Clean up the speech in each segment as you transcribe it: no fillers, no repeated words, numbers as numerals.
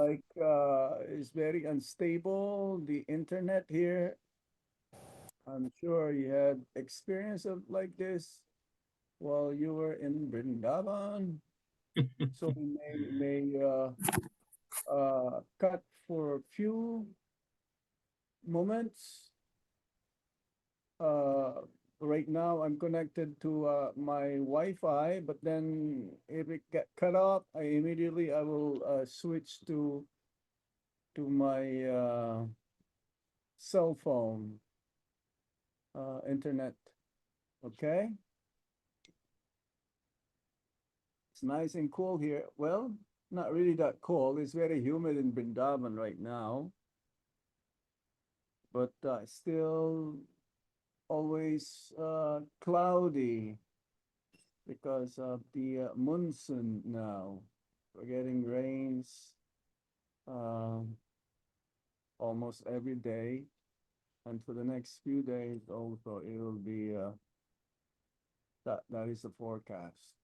like is very unstable. The internet here, I'm sure you had experience of like this while you were in Vrindavan. So we may cut for a few moments. Uh, right now, I'm connected to my Wi-Fi, but then if it get cut off, I will switch to my cell phone internet. Okay, it's nice and cool here. Well, not really that cold. It's very humid in Brindavan right now, but still always cloudy because of the monsoon now. We're getting rains uh, almost every day, and for the next few days also it will be that is the forecast.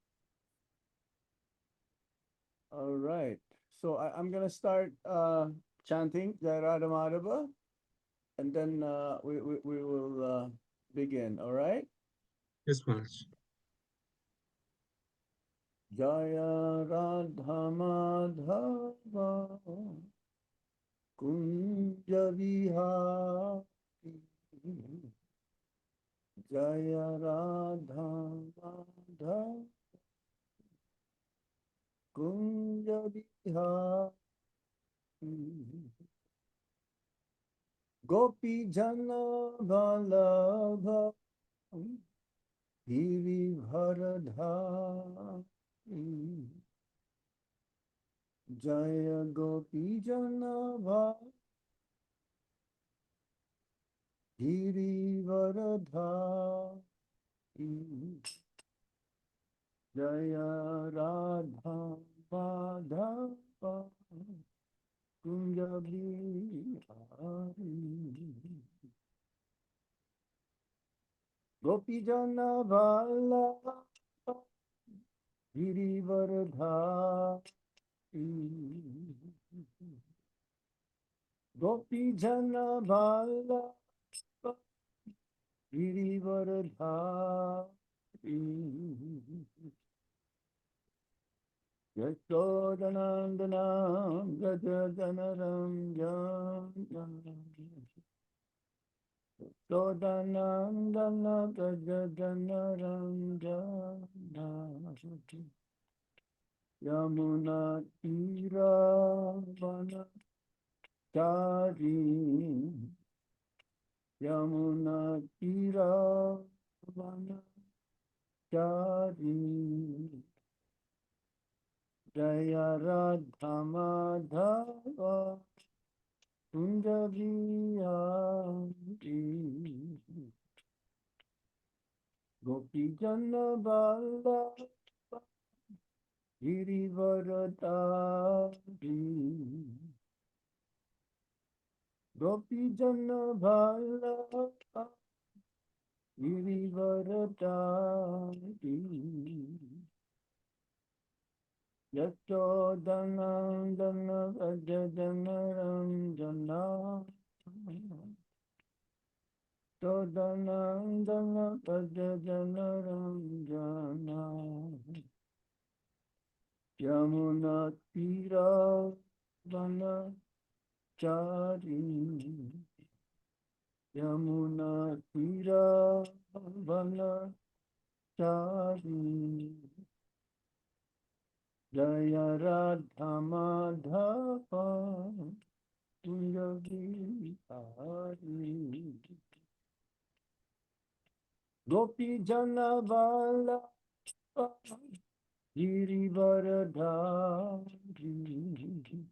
All right, so I'm gonna start chanting Jairada Madhava, and then we will begin. All right. Yes, Maharaj. Jaya Radha Madhava Kunja Vihari Jaya Radha Madhava Kunja Vihari Gopi Jana Vallabha Giri Bharadhari Jaya Gopi Jana Giri Varadhari Jaya Radha Madhava Kunja Bihari Gopi Jana Vallabha Giri Varadhari Gopi Jana Vallabha Giri Varadhari Yashodanandanam Gajajanaram Yashodanandana Gajajanaram Yamuna Tira Vanachari Yamuna Tira Vanachari Jaya Radha Madhava Kunja Vihari Gopi Jana Vallabha Girivaradari Gopi Jana Vallabha Girivaradari Yashodanandana Gajajanaranjana Yashodanandana Gajajanaranjana Yamuna Tira Vanachari Yamuna Tira Vanachari Jaya Radha Madhava Kunja Vihari Gopi Jana Vallabha Girivaradari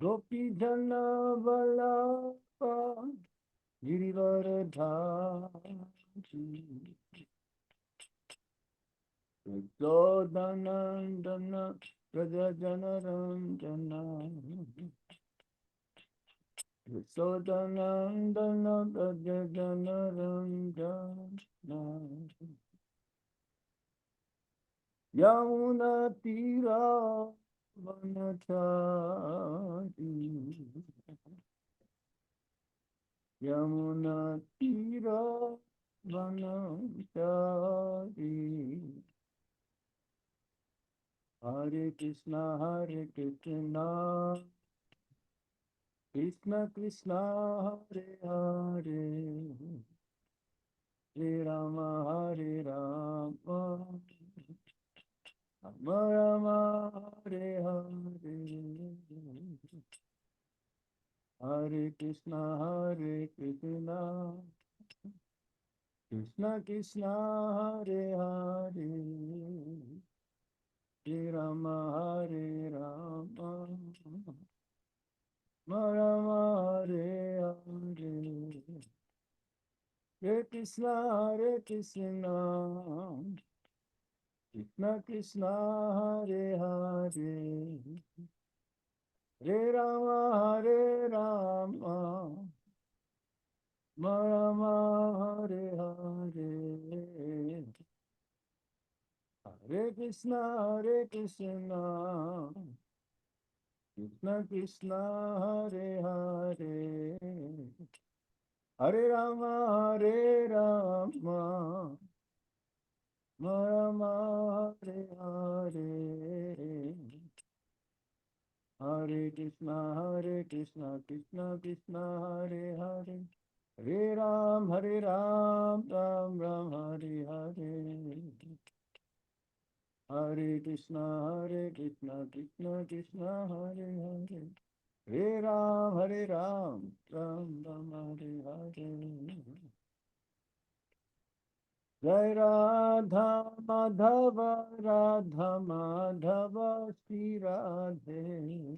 Gopi Jana Vallabha Girivaradari Yashodanandana Gajajanaranjana Yashodanandana Gajajanaranjana Yamuna Tira vanachari yamuna tira vanachari Hare Krishna Krishna Krishna Hare Hare Hare Rama Hare Rama Rama Rama Hare Hare Hare Krishna Krishna Krishna Hare Hare Hare Rama Hare Rama Rama Hare Hare Hare Krishna Krishna Krishna Hare Hare Hare Rama Hare Rama Rama Hare Hare Hare Krishna Krishna Krishna Hare Hare Hare Rama Hare Rama Rama Hare Hare Hare Krishna Krishna Krishna Hare Hare Hare Ram Ram Ram Hare Hare Hare Krishna Krishna Krishna Hare Hare Hare Ram Ram Ram Hare Hare Jai Radha Madhava Shri Radhe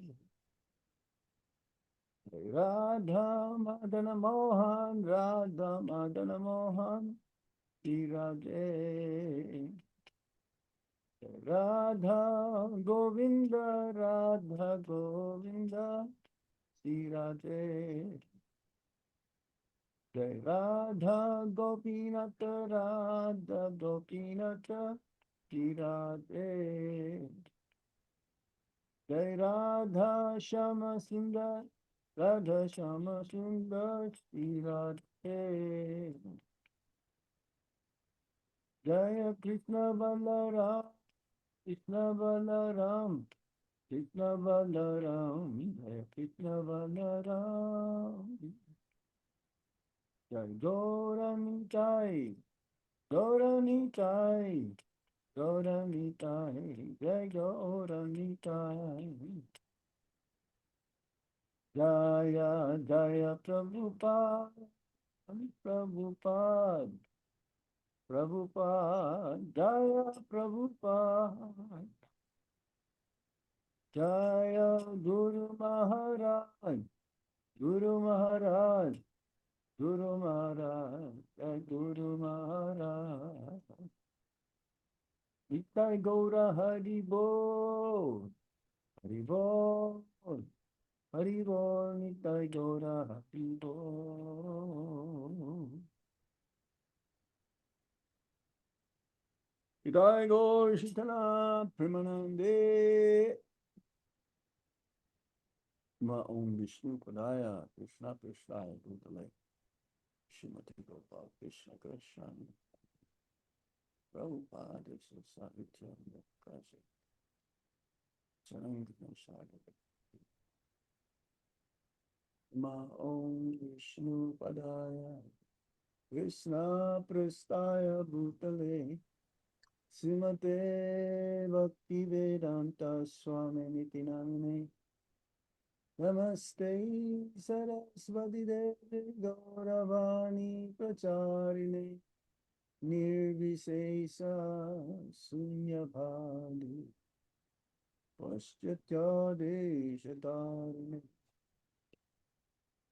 Jai Radha Madana Mohan Shri Radhe Jai Radha Govinda Shri Radhe Jai Radha Gopinath Shri Radhe Jai Radha Shama Sundar Shri Radhe Jaya Krishna Balaram Krishna Balaram Jaya Krishna Balaram Jai Gauranitai Jai Gauranitai Jaya Prabhupada Jaya Prabhupada Jaya Guru Maharaj Guru Maharaj Jai Guru Maharaj Nitai Gaura Hari Bol Nitai Gaura Hari Bol Nitai Gaur Shitana Premanande Ma Om Vishnu Padaya Krishna Prasthaya Bhutale Shrimati Gopal Krishna Krishna Prabhupada Sasavityam Kashi Sangham Sadhava Ma Om Vishnu Padaya Krishna Prasthaya Bhutale Srimate Bhakti Vedanta Swami Niti Namine Namaste Saraswati Devi Gauravani Pracharine Nirvisesa Sunyabhali Paschatya Deshatarine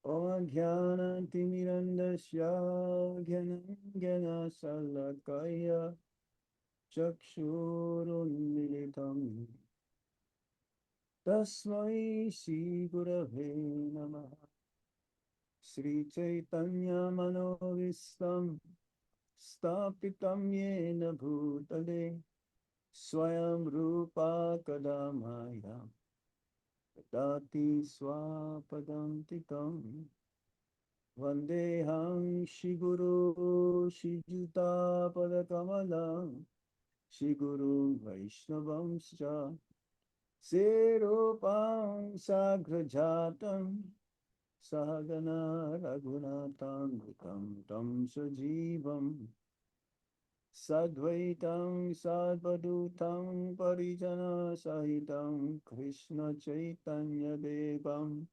Om Jnana Timirandasya Jnana Salakaya Chakshurunmilitam Tasmai Shri Gurave Namaha Shri Chaitanya Manovistam Stapitam Yena Bhutale Swayam Rupa Kadamaya Dati Swapadantikam Vandeham Shiguru Shijuta Padakamalam Shiguru Vaishnavamscha Serupam Sagrajatam Sahagana Raghunatangritam Tam Sajivam Sadvaitam Sadvadutam Parijana Sahitam Krishna Chaitanya Devam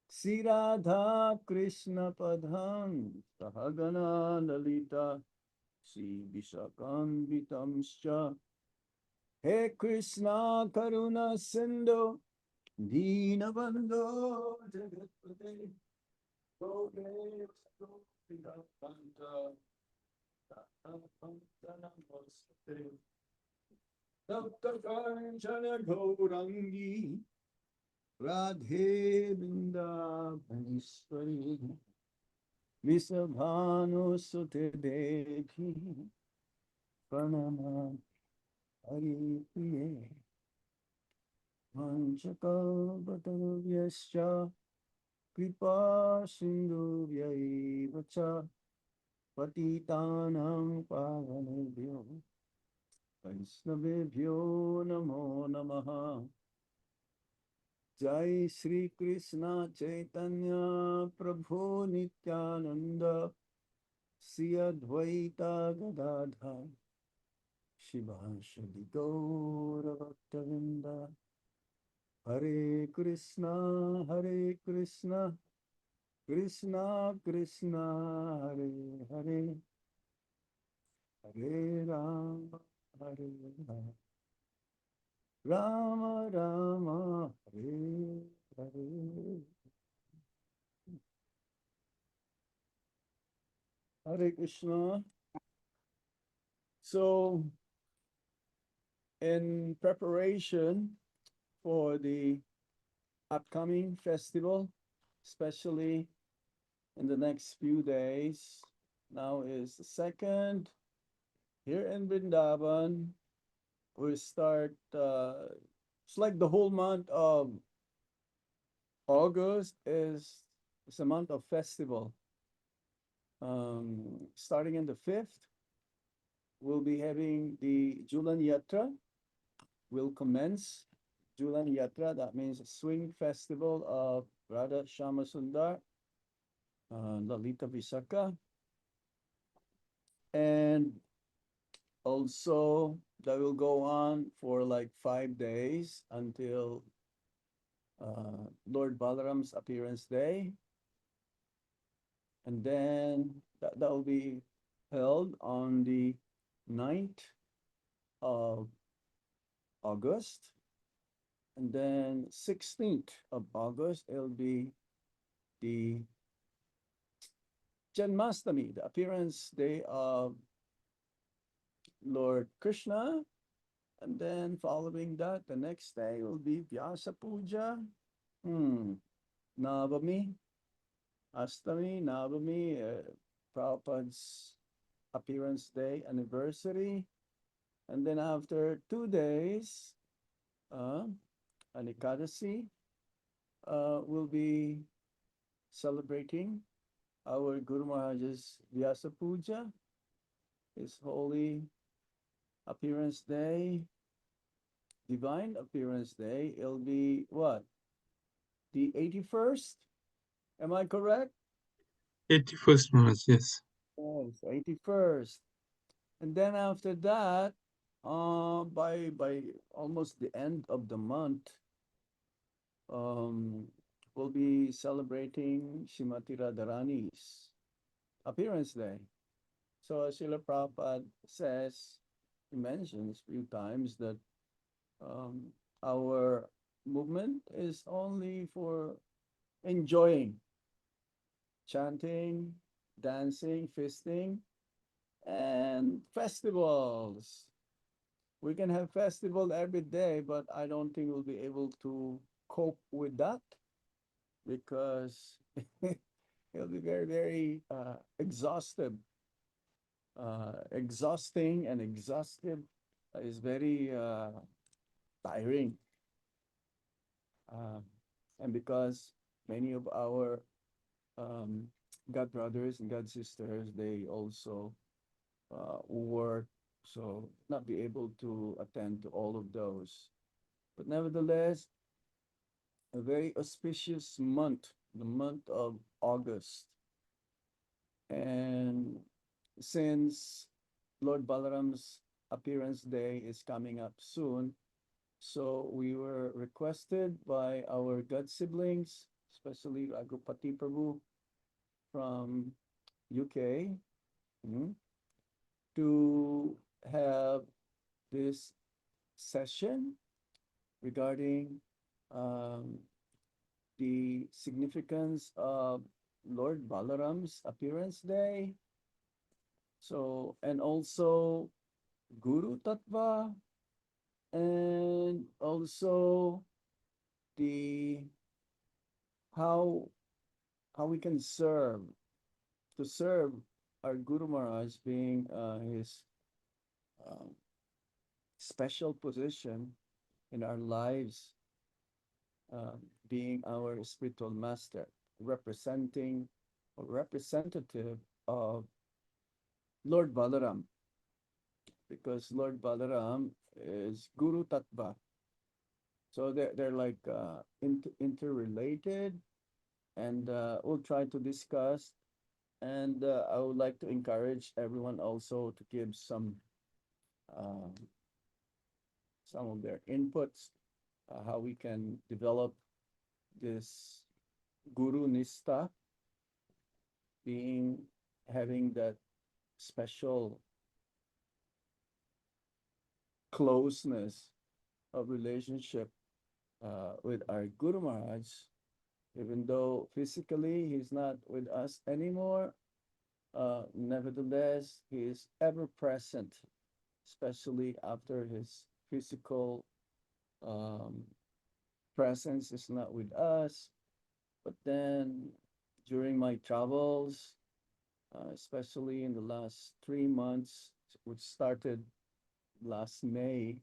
Sri Radha Krishna Padham Sahagana Lalita Sri Vishakam He Krishna Karuna Sindhu Dinabandho Jagatpate Gope Gopinathanta Tatapantanam Vaste Tapta Kanchana Gaurangi Radhe Vrindavaneshwari Visabhanu Sute Devi Pranama Hari Priye Vanchakavatarvyascha Kripa Sindhuvyaiva cha Patitanam Pavanebhyo Vaishnavebhyo Namo Namaha Jai Shri Krishna Chaitanya Prabhu Nityananda Sri Advaita Gadadha Shivashadi Gaura Bhaktavinda Hare Krishna Krishna Krishna Hare Hare Hare Rama Hare Rama Rama Rama Hare Hare Hare Krishna. So, in preparation for the upcoming festival, especially in the next few days, now is the second here in Vrindavan. We start, it's like the whole month of August is a month of festival. Starting in the 5th, we'll be having the Julan Yatra. Will commence Julan Yatra. That means a swing festival of Radha Shamasundar, Lalita Visakha, and also that will go on for like 5 days until Lord Balaram's appearance day. And then that will be held on the 9th of August. And then 16th of August, it'll be the Janmashtami, the appearance day of Lord Krishna. And then following that, the next day will be Vyasa Puja, Navami, Astami, Navami, Prabhupada's appearance day anniversary. And then after 2 days, Anikadasi, will be celebrating our Guru Maharaj's Vyasa Puja, his holy appearance day, divine appearance day. It'll be what? The 81st? Am I correct? 81st Maharaj, yes. Yes, 81st. And then after that, by almost the end of the month, um, we'll be celebrating Shrimati Radharani's appearance day. So Srila Prabhupada says, he mentions a few times that um, our movement is only for enjoying, chanting, dancing, feasting, and festivals. We can have festival every day, but I don't think we'll be able to cope with that because it'll be very, very exhaustive, exhausting and exhaustive is very tiring. Um, and because many of our um, God brothers and God sisters, they also work, so not be able to attend to all of those. But nevertheless, a very auspicious month, the month of August. And since Lord Balaram's appearance day is coming up soon, so we were requested by our God siblings, especially Raghupati Prabhu from UK, mm, to have this session regarding um, the significance of Lord Balaram's appearance day. So, and also Guru Tattva, and also the how how we can serve to serve our Guru Maharaj, being his um, special position in our lives, um, being our spiritual master, representing or representative of Lord Balaram, because Lord Balaram is Guru Tattva. So they're like interrelated, and we'll try to discuss. And I would like to encourage everyone also to give uh, some of their inputs, how we can develop this Guru Nista, being having that special closeness of relationship with our Guru Maharaj, even though physically he's not with us anymore. Nevertheless, he is ever present, especially after his physical um, presence is not with us. But then during my travels, especially in the last 3 months, which started last May,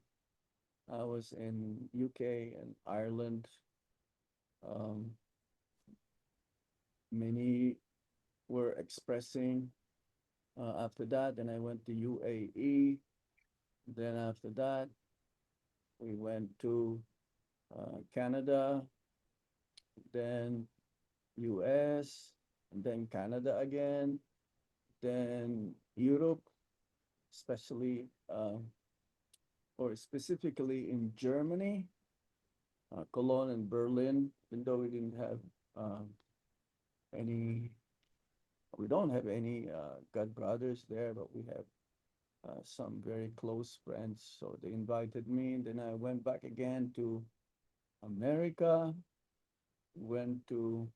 I was in UK and Ireland. Um, Many were expressing after that. Then I went to UAE. Then after that, we went to Canada, then US, and then Canada again, then Europe, especially or specifically in Germany, Cologne and Berlin, even though um, any, we don't have any God brothers there, but we have some very close friends. So they invited me, and then I went back again to America, went to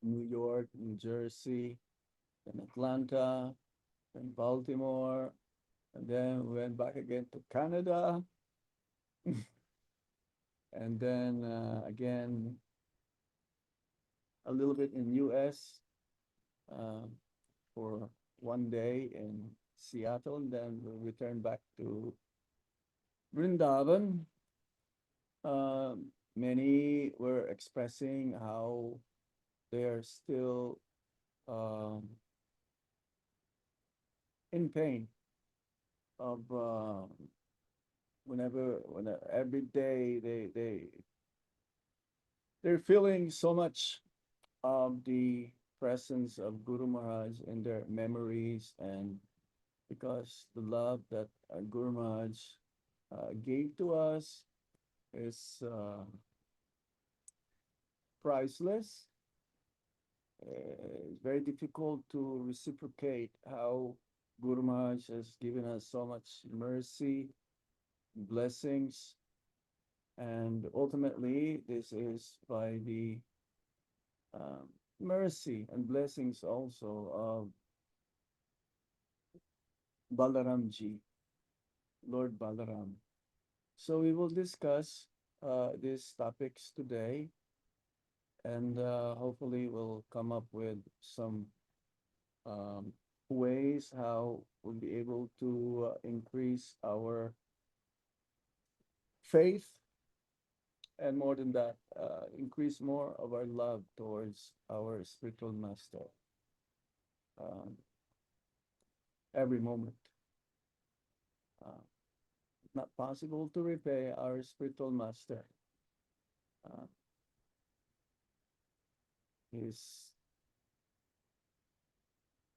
New York, New Jersey, and Atlanta, and Baltimore, and then went back again to Canada, and then again a little bit in US uh, for 1 day in Seattle, and then we returned back to Vrindavan. Many were expressing how they are still um, in pain of whenever every day they're feeling so much of the presence of Guru Maharaj in their memories, and because the love that Guru Maharaj gave to us is priceless. It's very difficult to reciprocate how Guru Maharaj has given us so much mercy, blessings, and ultimately, this is by the um, mercy and blessings also of Balaramji, Lord Balaram. So we will discuss these topics today, and hopefully we'll come up with some ways how we'll be able to increase our faith, and more than that, increase more of our love towards our spiritual master, um, every moment. Uh, Not possible to repay our spiritual master, uh, his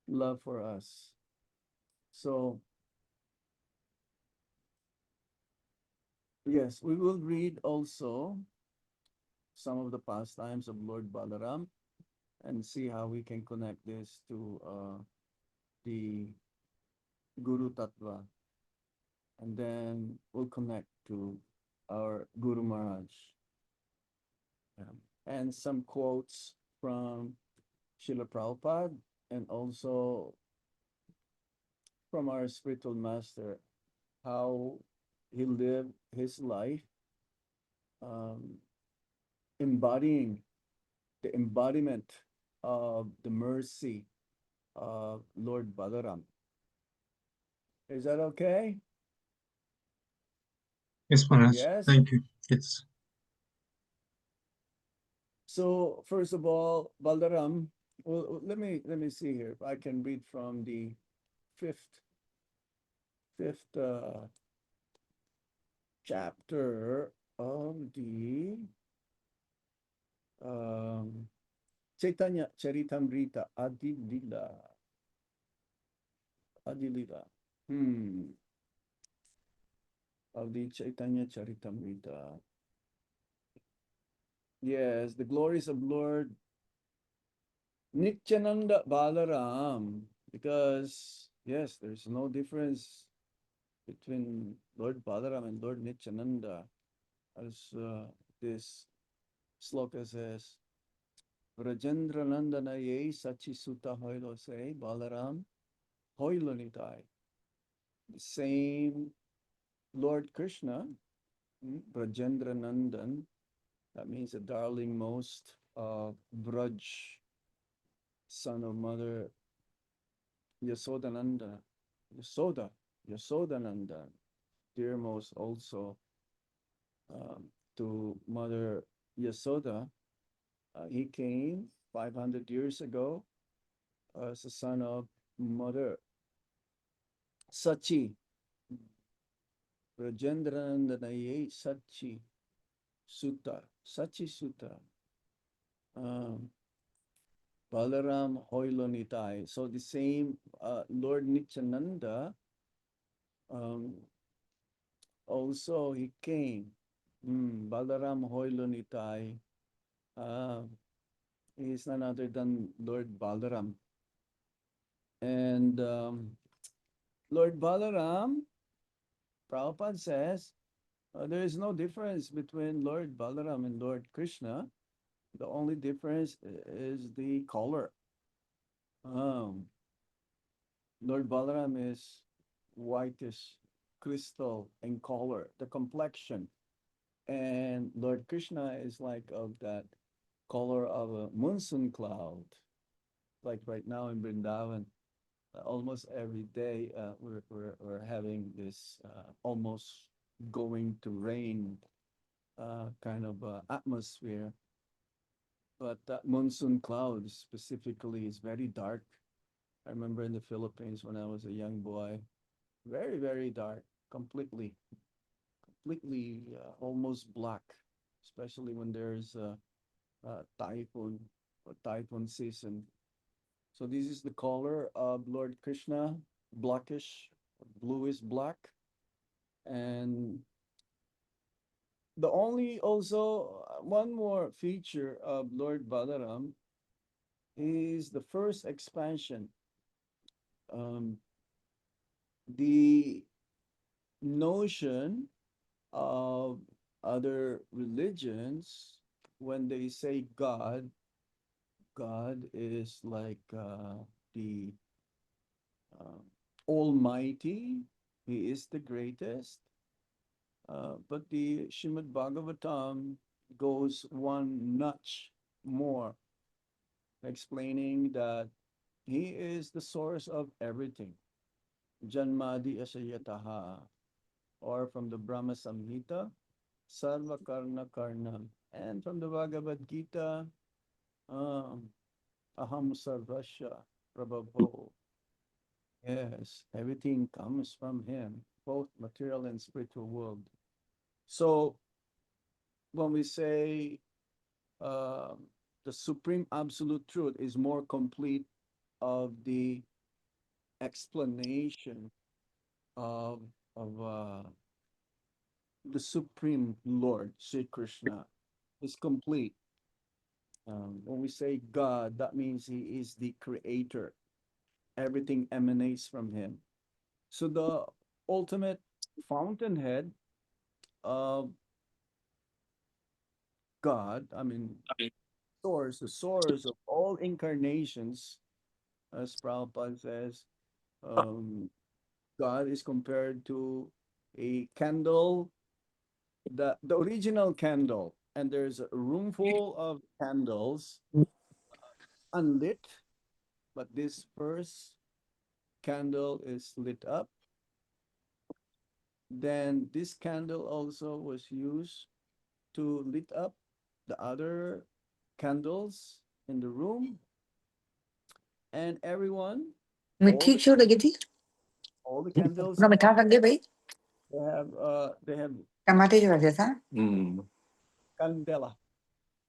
love for us. So, yes, we will read also some of the pastimes of Lord Balaram and see how we can connect this to the Guru Tattva, and then we'll connect to our Guru Maharaj, and some quotes from Srila Prabhupada, and also from our spiritual master, how he lived his life, um, embodying the embodiment of the mercy of Lord Balaram. Is that okay? Yes, Maharaj. Yes. Thank you. Yes. So first of all, Balaram. Well, let me see here. If I can read from the fifth fifth chapter of the um, Chaitanya Charitamrita Adilila. Of the Chaitanya Charitamrita. Yes, the glories of Lord Nityananda Balaram. Because yes, there's no difference between Lord Balaram and Lord Nityananda, as this sloka says. Rajendra Nandana ye Sachi Sutta Hoilo say Balaram Hoilo Nitai. The same Lord Krishna, Rajendra Nandan, that means the darling most of Braj, son of Mother Yasodananda, Yasoda, Yasodananda, dearmost also to Mother Yasoda. He came 500 years ago as a son of Mother Sachi, Rajendranandanaye Sachi Sutta, Sachi Sutta, um, Balaram Hoilonitai. So the same Lord Nityananda, um, also he came. Balaram Hoilonitai. Uh, he is none other than Lord Balaram. And Lord Balaram, Prabhupada says, there is no difference between Lord Balaram and Lord Krishna. The only difference is the color. Um, Lord Balaram is whitish crystal in color, the complexion. And Lord Krishna is like of that color of a monsoon cloud. Like right now in Vrindavan, almost every day we're having this almost going to rain kind of atmosphere. But that monsoon cloud specifically is very dark. I remember in the Philippines when I was a young boy, very, very dark, completely almost black, especially when there's a typhoon or typhoon season. So this is the color of Lord Krishna, blackish, bluish black. And the only also one more feature of Lord Balaram is the first expansion. Um, the notion of other religions, when they say God, God is like the uh, Almighty. He is the greatest. But the Shrimad Bhagavatam goes one notch more, explaining that He is the source of everything. Janmadi Asayataha, or from the Brahma Samhita, Sarva Karna Karnam. And from the Bhagavad Gita, um, Aham Sarvasya Prabhavo. Yes, everything comes from him, both material and spiritual world. So when we say uh, the supreme absolute truth is more complete of the explanation of of the supreme Lord Sri Krishna is complete. When we say God, that means He is the creator. Everything emanates from Him. So the ultimate fountainhead of God, I mean, source, the source of all incarnations, as Prabhupada says, um, God is compared to a candle, the original candle, and there's a room full of candles unlit, but this first candle is lit up. Then this candle also was used to lit up the other candles in the room, and everyone, all मिठी the क्यों लगी थी all the candles थोड़ा मिठा कर दे भाई they have टमाटे की वजह से candela.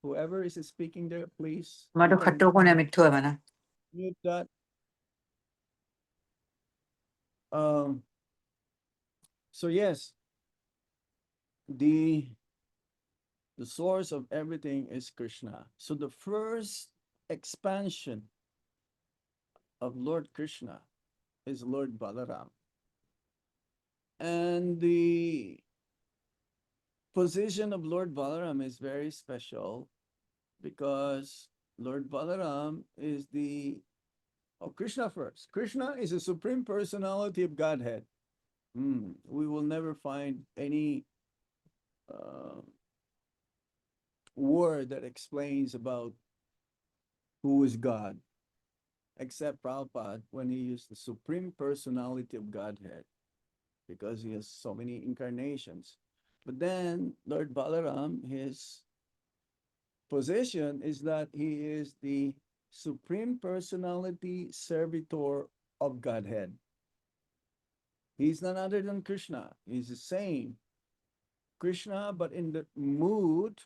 Whoever is speaking there, please you tomato can खट्टो को ने मिठो है बना mute that. Um, so yes, the the source of everything is Krishna. So the first expansion of Lord Krishna is Lord Balaram. And the position of Lord Balaram is very special because Lord Balaram is the Krishna first. Krishna is a supreme personality of Godhead. We will never find any uh, word that explains about who is God, except Prabhupada when he used the supreme personality of Godhead, because he has so many incarnations. But then Lord Balaram, his position is that he is the supreme personality servitor of Godhead. He's none other than Krishna. He's the same Krishna, but in the mood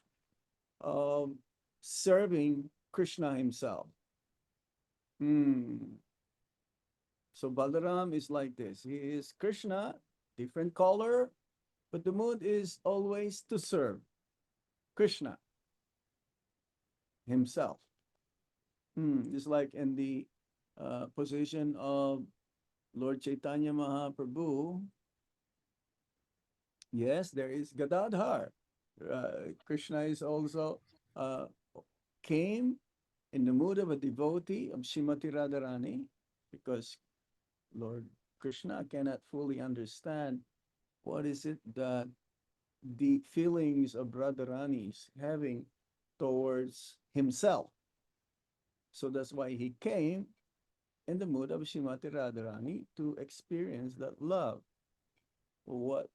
of serving Krishna himself. Hmm. So Balaram is like this. He is Krishna, different color, but the mood is always to serve Krishna himself. Just like in the position of Lord Chaitanya Mahaprabhu, yes, there is Gadadhar. Krishna is also uh, came in the mood of a devotee of Srimati Radharani, because Lord Krishna cannot fully understand what is it that the feelings of Radharani is having towards himself. So that's why he came in the mood of Srimati Radharani to experience that love. What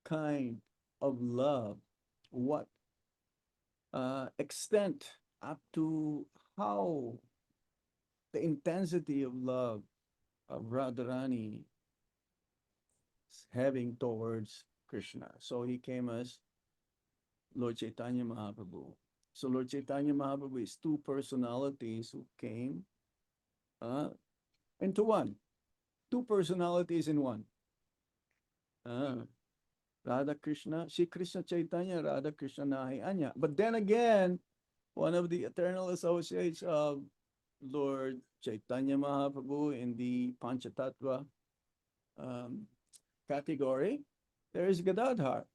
kind of love? What extent, up to how the intensity of love of Radharani is having towards Krishna. So he came as Lord Chaitanya Mahaprabhu. So Lord Chaitanya Mahaprabhu is two personalities who came uh, into one. Two personalities in one. Uh, Radha Krishna, Shri Krishna Chaitanya, Radha Krishna Nahi Anya. But then again, one of the eternal associates of Lord Chaitanya Mahaprabhu in the Panchatattva um, category, there is Gadadhar.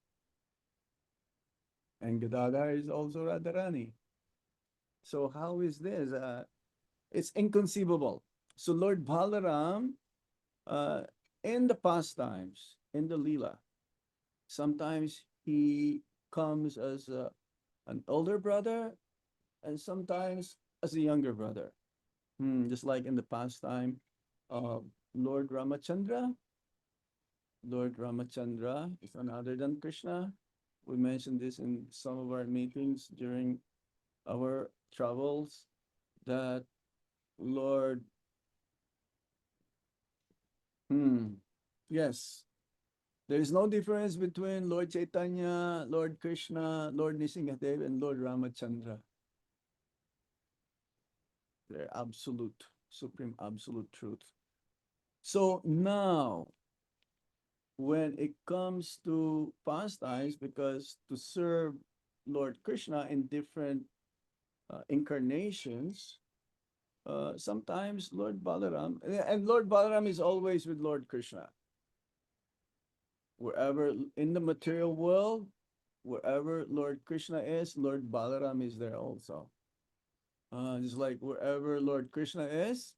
And Gadadhar is also Radharani. So how is this? It's inconceivable. So Lord Balaram, uh, in the pastimes, in the Leela, sometimes he comes as an older brother and sometimes as a younger brother. Just like in the pastime of Lord Ramachandra. Lord Ramachandra is none other than Krishna. We mentioned this in some of our meetings during our travels that Lord, hmm, yes, there is no difference between Lord Chaitanya, Lord Krishna, Lord Nisingadev, and Lord Ramachandra. They're absolute, supreme absolute truth. So now, when it comes to pastimes, because to serve Lord Krishna in different incarnations, sometimes Lord Balaram, and Lord Balaram is always with Lord Krishna. Wherever in the material world, wherever Lord Krishna is, Lord Balaram is there also. Just like wherever Lord Krishna is,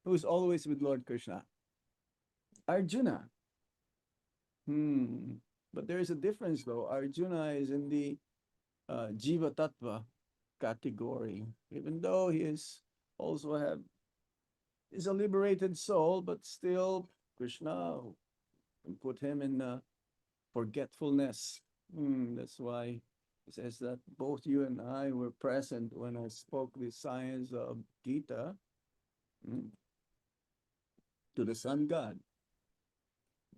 who's always with Lord Krishna? Arjuna. Hmm. But there is a difference though. Arjuna is in the Jiva Tattva category, even though he is also have is a liberated soul, but still Krishna put him in forgetfulness. That's why it says that both you and I were present when I spoke the science of Gita mm, to the sun god.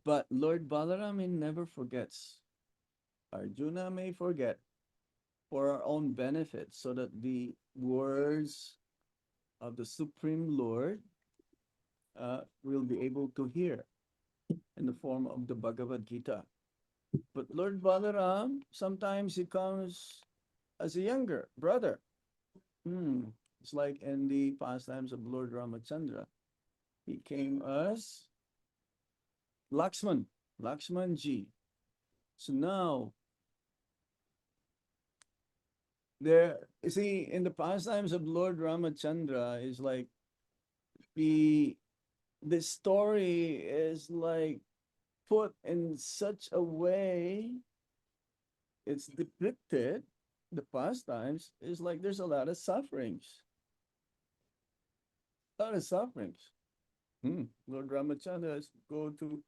But Lord Balaram never forgets. Arjuna may forget for our own benefit, so that the words of the Supreme Lord will be able to hear in the form of the Bhagavad Gita. But Lord Balaram, sometimes he comes as a younger brother. Hmm. It's like in the pastimes of Lord Ramachandra. He came as Lakshman, Lakshmanji. So now, there, you see, in the pastimes of Lord Ramachandra, is like the the story is like put in such a way, it's depicted, the pastimes is like there's a lot of sufferings, a lot of sufferings. Lord Ramachandra has go to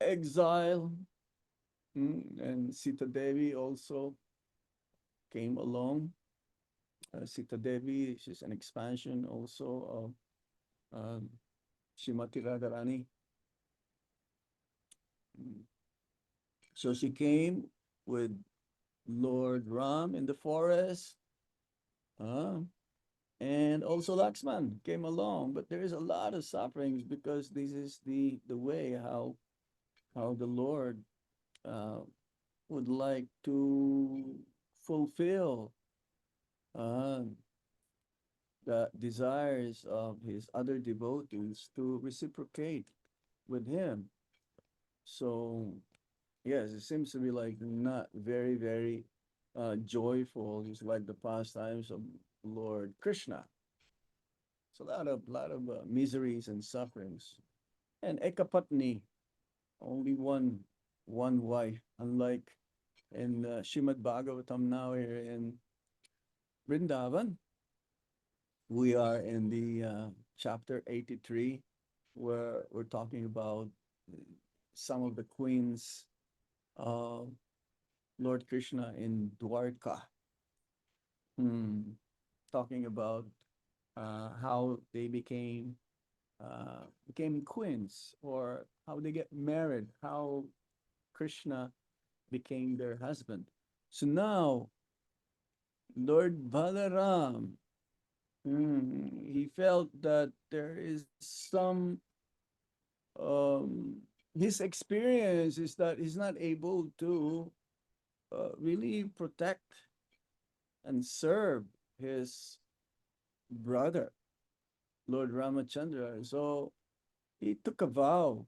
exile, and Sita Devi also came along. Sita Devi, she's an expansion also of Shrimati Radharani. Mm. So she came with Lord Ram in the forest, uh, and also Lakshman came along. But there is a lot of sufferings because this is the way how the Lord uh, would like to fulfill uh, the desires of his other devotees to reciprocate with him. So yes, it seems to be like not very, very joyful. It's like the pastimes of Lord Krishna. It's a lot of miseries and sufferings. And Ekapatni, only one wife, unlike in Shrimad Bhagavatam now here in Vrindavan. We are in the chapter 83, where we're talking about some of the queens of Lord Krishna in Dwarka. Hmm. Talking about how they became queens, or how they get married, how Krishna became their husband. So now Lord Balaram, he felt that there is some his experience is that he's not able to really protect and serve his brother, Lord Ramachandra. So he took a vow.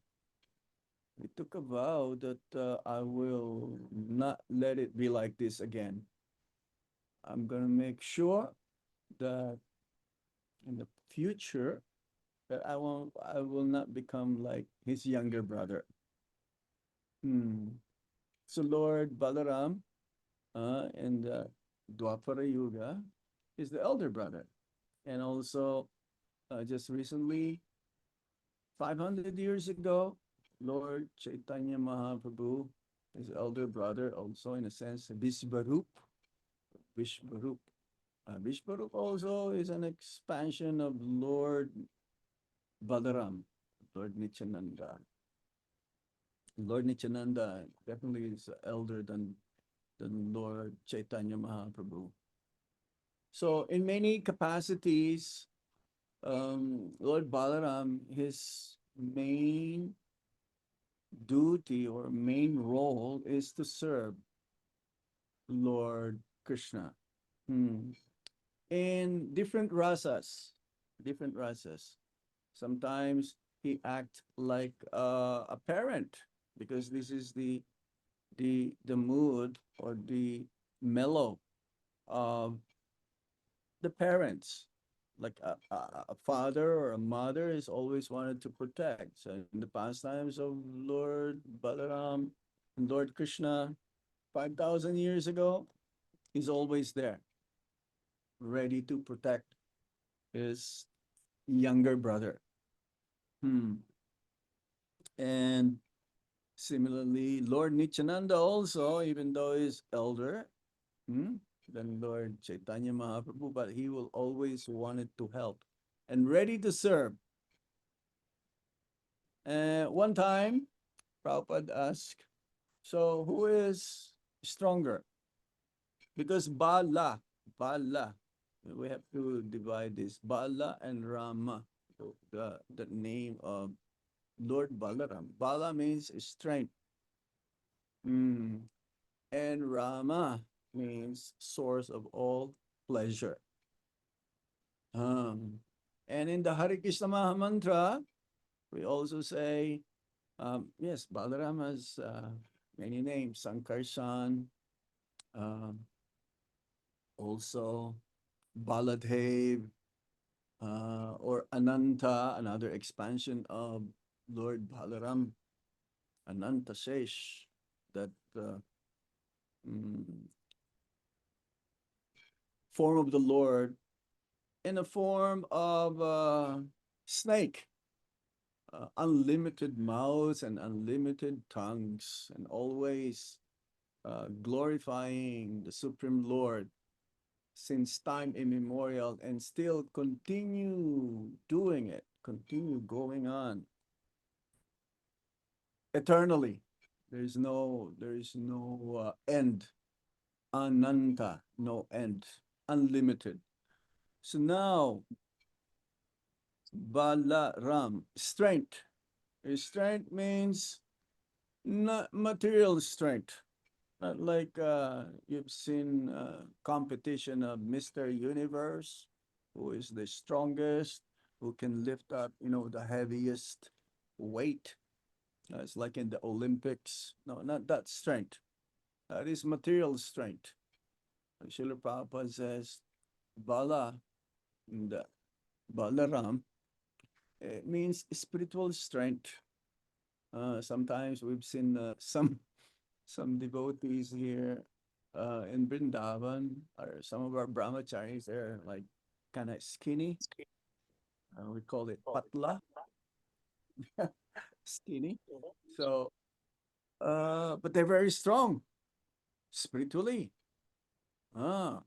He took a vow that I will not let it be like this again. I'm going to make sure that in the future that I will not become like his younger brother. Hmm. So Lord Balaram in the Dwapara Yuga is the elder brother. And also, just recently, 500 years ago, Lord Chaitanya Mahaprabhu, his elder brother, also in a sense, Vishvarup. Vishvarup also is an expansion of Lord Balaram, Lord Nityananda. Lord Nityananda definitely is elder than Lord Chaitanya Mahaprabhu. So, in many capacities, Lord Balaram, his main duty or main role is to serve Lord Krishna. Hmm. In different rasas. Sometimes he act like a parent because this is the mood or the mellow of the parents. Like a father or a mother is always wanted to protect. So in the pastimes of Lord Balaram and Lord Krishna 5,000 years ago, he's always there, ready to protect his younger brother. Hmm. And similarly, Lord Nityananda also, even though he's elder hmm, than Lord Chaitanya Mahaprabhu, but he will always wanted to help and ready to serve. One time, Prabhupada asked, so who is stronger? Because Bala, we have to divide this. Bala and Rama, the name of Lord Balaram. Bala means strength. Mm. And Rama means source of all pleasure. Um, and in the Hare Krishna Maha Mantra, we also say, yes, Balaram has many names, Sankarshan, um, also Baladev, or Ananta, another expansion of Lord Balaram, Ananta Shesh, that mm, form of the Lord in a form of a snake, unlimited mouths and unlimited tongues, and always glorifying the Supreme Lord since time immemorial and still continue doing it, continue going on eternally. There is no end. Ananta, no end, unlimited. So now Balaram, strength. Strength means not material strength. Not like you've seen competition of Mr. Universe, who is the strongest, who can lift up, the heaviest weight. It's like in the Olympics. No, not that strength. That is material strength. Srila Prabhupada says, Bala, the Balaram, it means spiritual strength. Sometimes we've seen some devotees here in Vrindavan, or some of our brahmacharis, they're like kind of skinny. We call it patla, skinny. So, but they're very strong spiritually. Ah,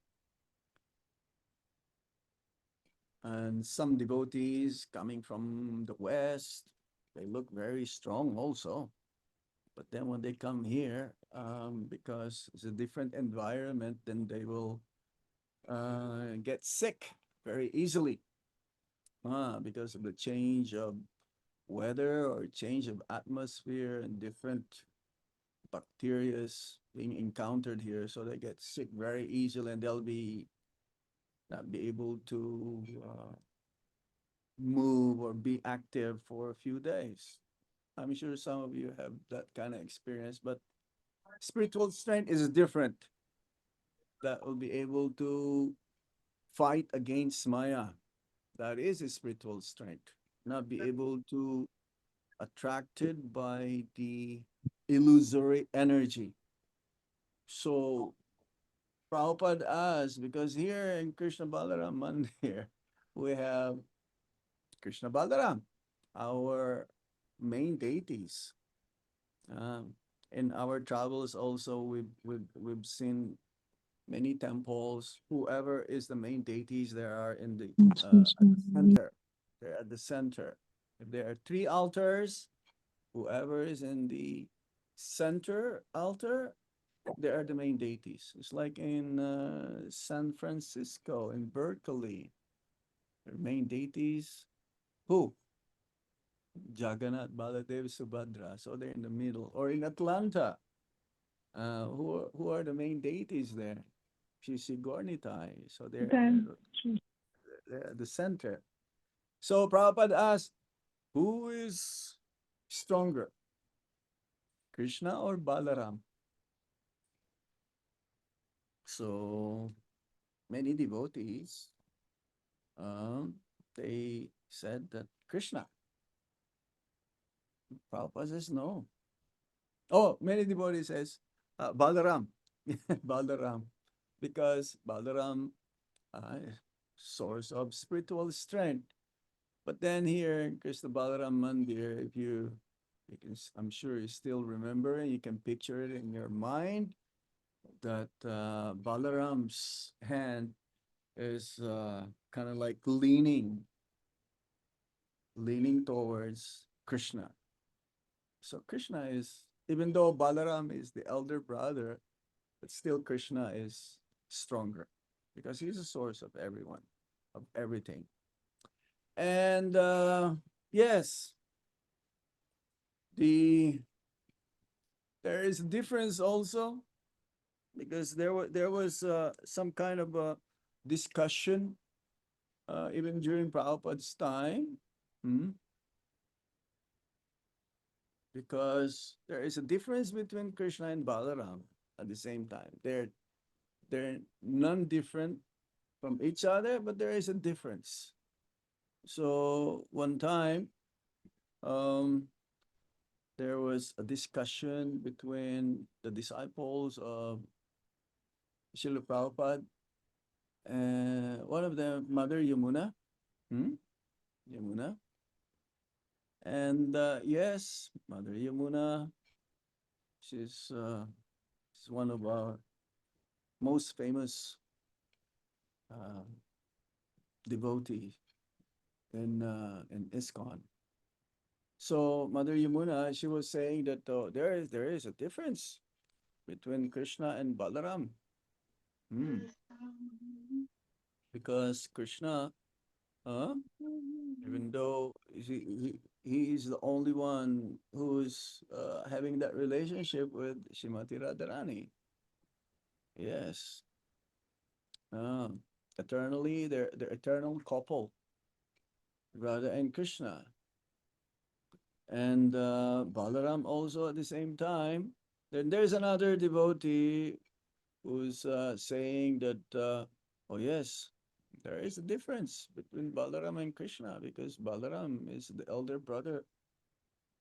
and some devotees coming from the West, they look very strong also. But then when they come here, because it's a different environment, then they will get sick very easily because of the change of weather or change of atmosphere and different bacteria being encountered here. So they get sick very easily and they'll be not be able to move or be active for a few days. I'm sure some of you have that kind of experience, but spiritual strength is different. That will be able to fight against Maya. That is a spiritual strength. Not be able to attracted by the illusory energy. So Prabhupada asked, because here in Krishna Balaram Mandir, we have Krishna Balaram, our main deities. Um, in our travels, also we've seen many temples. Whoever is the main deities, there are in the at the center. They're at the center. If there are three altars, whoever is in the center altar, they are the main deities. It's like in San Francisco, in Berkeley, their main deities. Who? Jagannath, Baladev, Subhadra. So they're in the middle. Or in Atlanta, who are the main deities there? Shishigornitai. So they're at the center. So Prabhupada asked, who is stronger, Krishna or Balaram? So many devotees, um, they said that Krishna. Prabhupada says no. Oh, many devotees says Balaram, Balaram, because Balaram source of spiritual strength. But then here in Krishna Balaram Mandir, if you can, I'm sure you still remember, and you can picture it in your mind that Balaram's hand is kind of like leaning towards Krishna. So Krishna is, even though Balaram is the elder brother, but still Krishna is stronger because he's the source of everyone, of everything. And yes, the there is a difference also because there was some kind of a discussion even during Prabhupada's time, hmm, because there is a difference between Krishna and Balaram at the same time. They're none different from each other, but there is a difference. So one time, um, there was a discussion between the disciples of Srila Prabhupada and one of them, Mother Yamuna, hmm? Yamuna. And yes, Mother Yamuna, she's one of our most famous uh, devotees in ISKCON. So Mother Yamuna, she was saying that there is a difference between Krishna and Balaram. Hmm. Because Krishna, uh, even though he is the only one who's having that relationship with Shrimati Radharani. Yes. Um, eternally, they're eternal couple, Radha and Krishna. And Balaram also at the same time. Then there's another devotee who's saying that, oh yes, there is a difference between Balaram and Krishna because Balaram is the elder brother,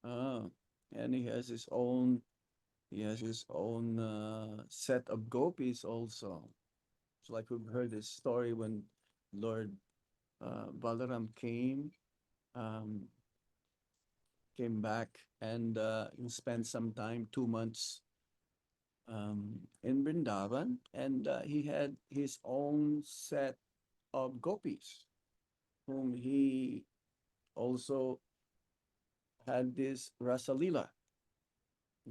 uh, and he has his own set of gopis also. It's like we've heard this story when Lord Balaram um, came back and he spent some time, 2 months in Vrindavan, and he had his own set of gopis, whom he also had this Rasalila,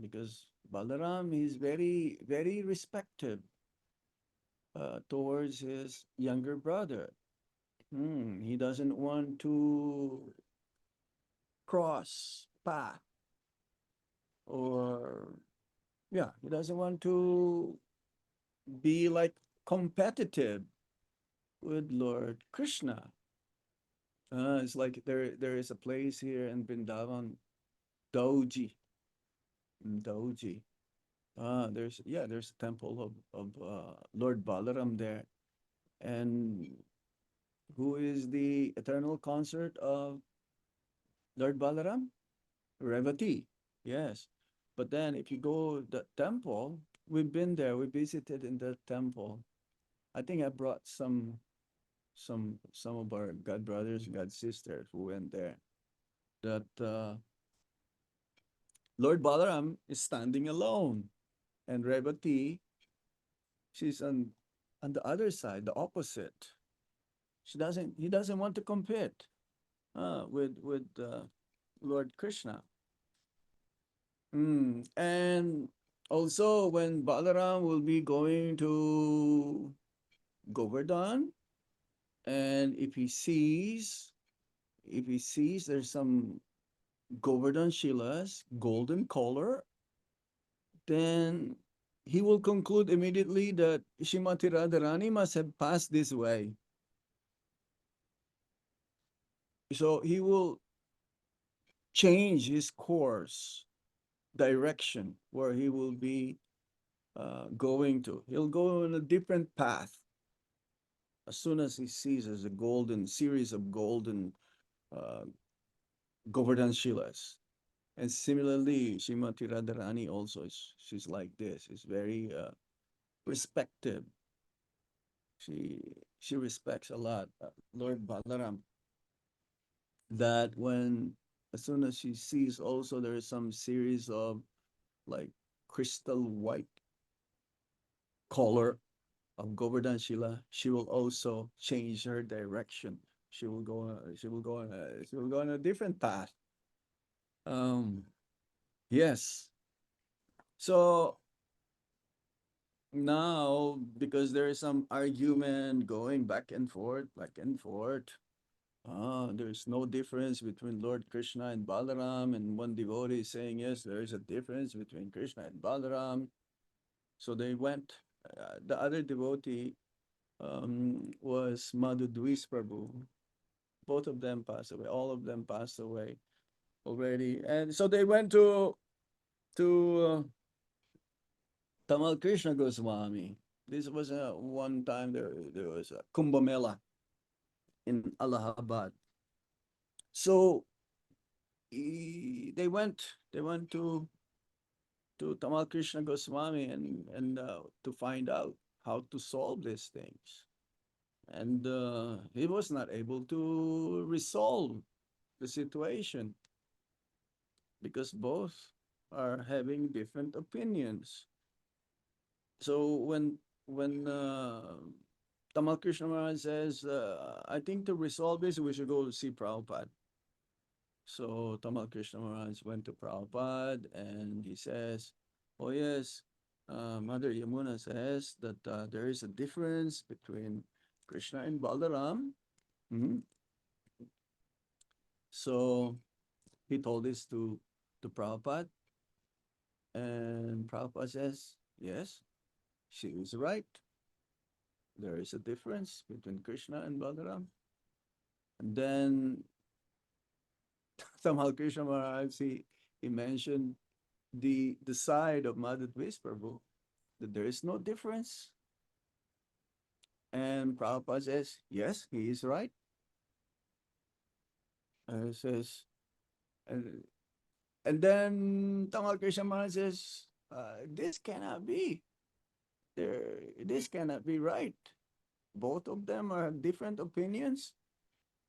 because Balaram is very, very respective towards his younger brother. He doesn't want to cross path, or yeah, he doesn't want to be like competitive with Lord Krishna. It's like there is a place here in Vrindavan, Dauji, Dauji. There's a temple of Lord Balaram there, and who is the eternal consort of Lord Balaram? Revati. Yes, but then if you go the temple, we've been there. We visited in the temple. I think I brought some. some of our God brothers, God sisters who went there, that Lord Balaram is standing alone, and Revati, she's on the other side, the opposite. He doesn't want to compete with Lord Krishna. And also when Balaram will be going to Govardhan, and if he sees there's some Govardhan Shilas, golden color, then he will conclude immediately that Shrimati Radharani must have passed this way. So he will change his course, direction, where he will be going to. He'll go on a different path as soon as he sees as a golden series of golden uh, Govardhan Shilas. And similarly, Shrimati Radharani also she's like this. She's very respected. She she respects a lot Lord Balaram. That when as soon as she sees also there is some series of like crystal white color of Govardhan Shila, she will also change her direction. She will go on a different path. Um, yes. So now, because there is some argument going back and forth, there's no difference between Lord Krishna and Balaram, and one devotee is saying, yes, there is a difference between Krishna and Balaram. So they went, the other devotee was Madhudvis Prabhu. Both of them passed away, all of them passed away already. And so they went to Tamal Krishna Goswami. This was one time there was a Kumbh Mela in Allahabad. So they went to Tamal Krishna Goswami and to find out how to solve these things. And he was not able to resolve the situation because both are having different opinions. So when Tamal Krishna Maharaj says, I think to resolve this, we should go to see Prabhupada. So Tamal Krishna Maharaj went to Prabhupada and he says, oh yes, Mother Yamuna says that there is a difference between Krishna and Balaram. Mhm. So he told this to Prabhupada, and Prabhupada says, yes, she is right. There is a difference between Krishna and Balaram. And then somehow Krishna Maharaj, he mentioned the side of Madhudvis Prabhu, that there is no difference. And Prabhupada says, yes, he is right. Says, and, and then Tamal Krishna Maharaj says, this cannot be. This cannot be right. Both of them are different opinions.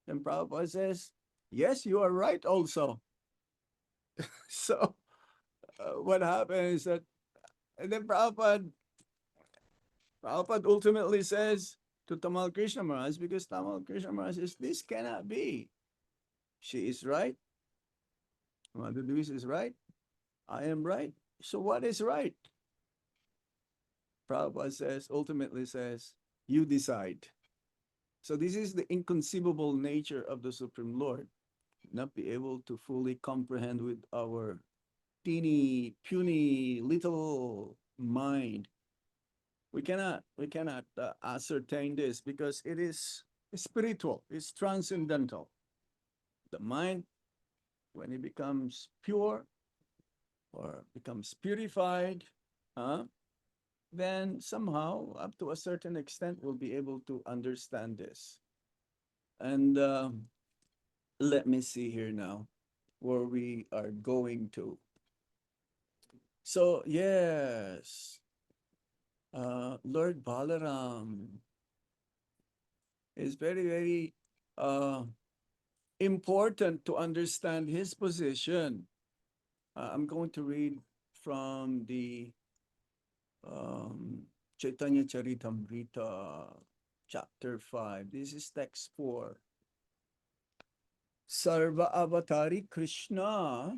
And Prabhupada says, yes, you are right also. So what happened is that, and then Prabhupada ultimately says to Tamal Krishna Maharaj, because Tamal Krishna Maharaj says, this cannot be. She is right. Madhudvis is right. I am right. So what is right? Prabhupada says, ultimately says, you decide. So this is the inconceivable nature of the Supreme Lord, not be able to fully comprehend with our teeny, puny, little mind. We cannot ascertain this because it is spiritual, it's transcendental. The mind, when it becomes pure or becomes purified, uh, then somehow, up to a certain extent, we'll be able to understand this. And let me see here now where we are going to. So, yes, Lord Balaram, It's very, very uh, important to understand his position. I'm going to read from the Chaitanya Charitamrita, chapter 5. This is text 4. Sarva Avatari Krishna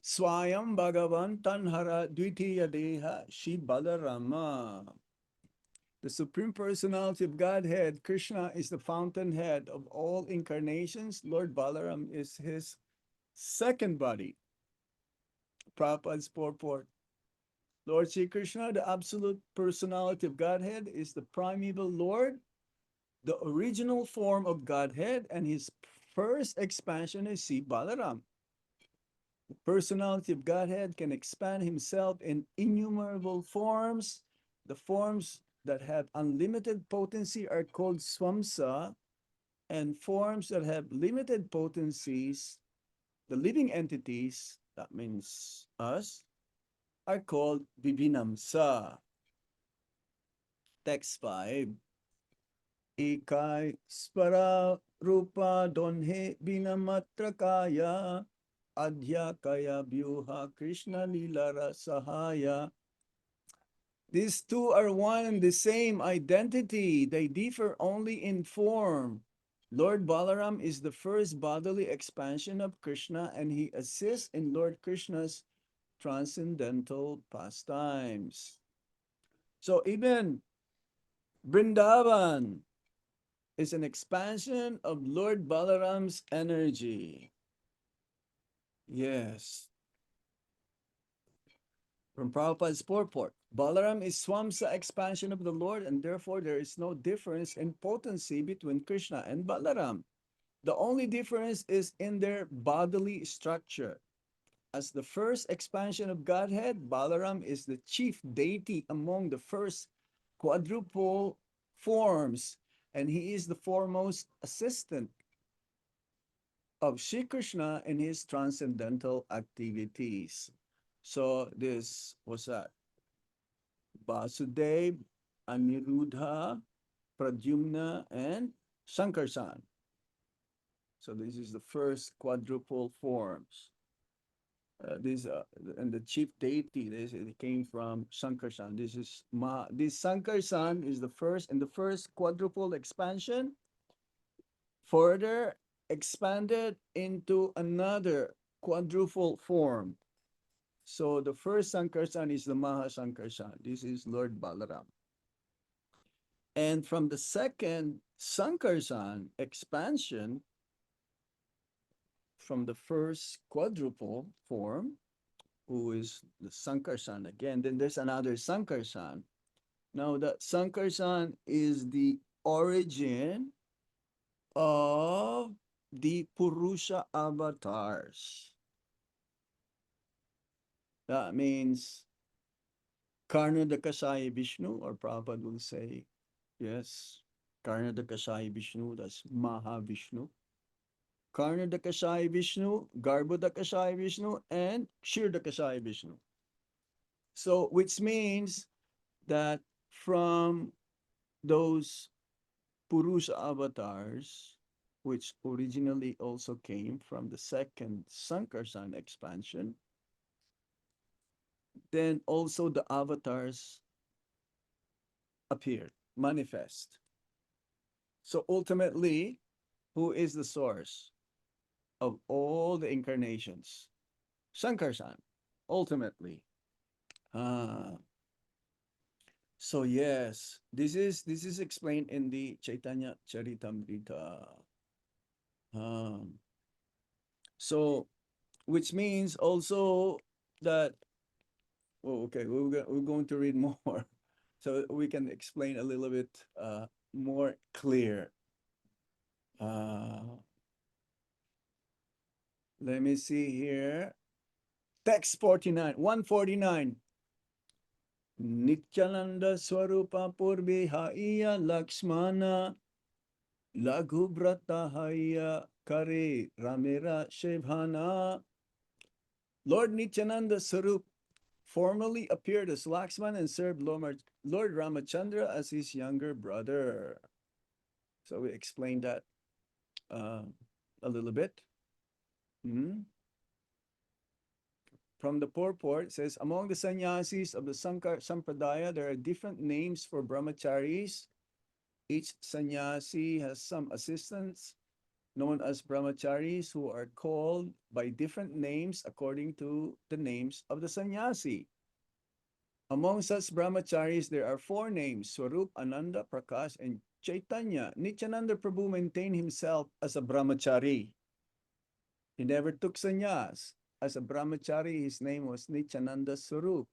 Swayam Bhagavan Tanhara Dvitiya Deha Shri Balarama. The Supreme Personality of Godhead, Krishna, is the fountainhead of all incarnations. Lord Balaram is his second body. Prabhupada's purport. Lord Sri Krishna, the absolute personality of Godhead, is the primeval Lord, the original form of Godhead, and his first expansion is Sri Balaram. The personality of Godhead can expand himself in innumerable forms. The forms that have unlimited potency are called swamsa, and forms that have limited potencies, the living entities, that means us, are called Vivinamsa. Text 5. Ikai spara rupa donhe vinamatra kaya adhya kaya vyuha Krishna lilara sahaya. These two are one and the same identity. They differ only in form. Lord Balaram is the first bodily expansion of Krishna, and he assists in Lord Krishna's transcendental pastimes. So even Vrindavan is an expansion of Lord Balaram's energy. Yes. From Prabhupada's purport, Balaram is Swamsa expansion of the Lord, and therefore there is no difference in potency between Krishna and Balaram. The only difference is in their bodily structure. As the first expansion of Godhead, Balaram is the chief deity among the first quadruple forms, and he is the foremost assistant of Sri Krishna in his transcendental activities. So this was that Vasudev, Aniruddha, Pradyumna, and Sankarsan. So this is the first quadruple forms. This and the chief deity. This it came from Sankarsan. This Sankarsan is the first in the first quadruple expansion. Further expanded into another quadruple form. So the first Sankarsan is the Maha Sankarsan. This is Lord Balaram. And from the second Sankarsan expansion, from the first quadruple form, who is the Sankarsan again, then there's another Sankarsan. Now that Sankarsan is the origin of the Purusha avatars. That means Karna Dakasaya Vishnu, or Prabhupada will say, yes, Karna Dakasaya Vishnu, that's Mahavishnu. Karna Dakasaya Vishnu, Garbha Dakasaya Vishnu, and Kshir Dakasaya Vishnu. So, which means that from those Purusha avatars, which originally also came from the second Sankarsan expansion, then also the avatars appeared, manifest. So ultimately, who is the source of all the incarnations? Sankarsan, ultimately. Ah, so yes, this is explained in the Chaitanya Charitamrita. Um, so which means also that, oh, okay, we're going to read more so we can explain a little bit more clear. Uh, let me see here. Text 49, 149. Nityananda Swarupa Purvi Haiya Lakshmana Laghu Brata Haiya Kare Ramera Shevhana. Lord Nityananda Swarup formerly appeared as Lakshman and served Lord Ramachandra as his younger brother. So we explained that uh, a little bit. Mhm. From the purport, it says, among the sannyasis of the Sankar Sampradaya, there are different names for brahmacharis. Each sannyasi has some assistants known as brahmacharis who are called by different names according to the names of the sannyasi. Among such brahmacharis, there are four names: Swarup, Ananda, Prakash, and Chaitanya. Nityananda Prabhu maintained himself as a brahmachari. He never took sannyas. As a brahmachari, his name was Nityananda Swarup.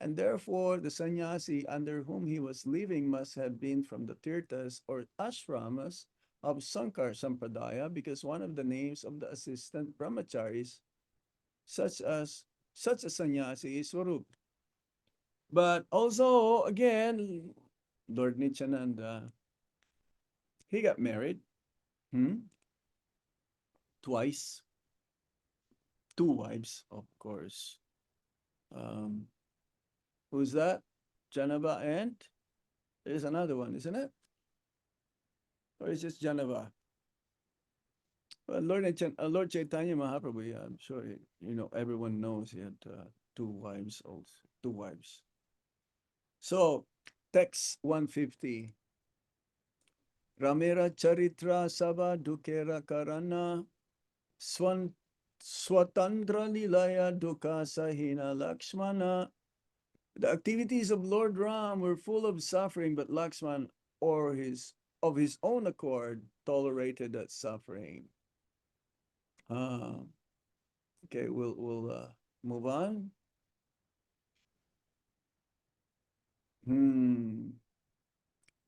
And therefore, the sannyasi under whom he was living must have been from the tirthas or ashramas of Sankar Sampradaya, because one of the names of the assistant brahmacharis, such as such a sannyasi, is Swarup. But also, again, Lord Nityananda, he got married twice, two wives, of course. Um, who's that? Janava and there's another one, isn't it? Or is just Janava? Well, Lord Chaitanya Mahaprabhu, yeah, I'm sure everyone knows he had two wives also, two wives. So, text 150. Ramera Charitra Sava Dukera Karana Swan Swatandra Lilaya Duka Sahina Lakshmana. The activities of Lord Ram were full of suffering, but Lakshman, or of his own accord, tolerated that suffering. Uh, okay, we'll move on.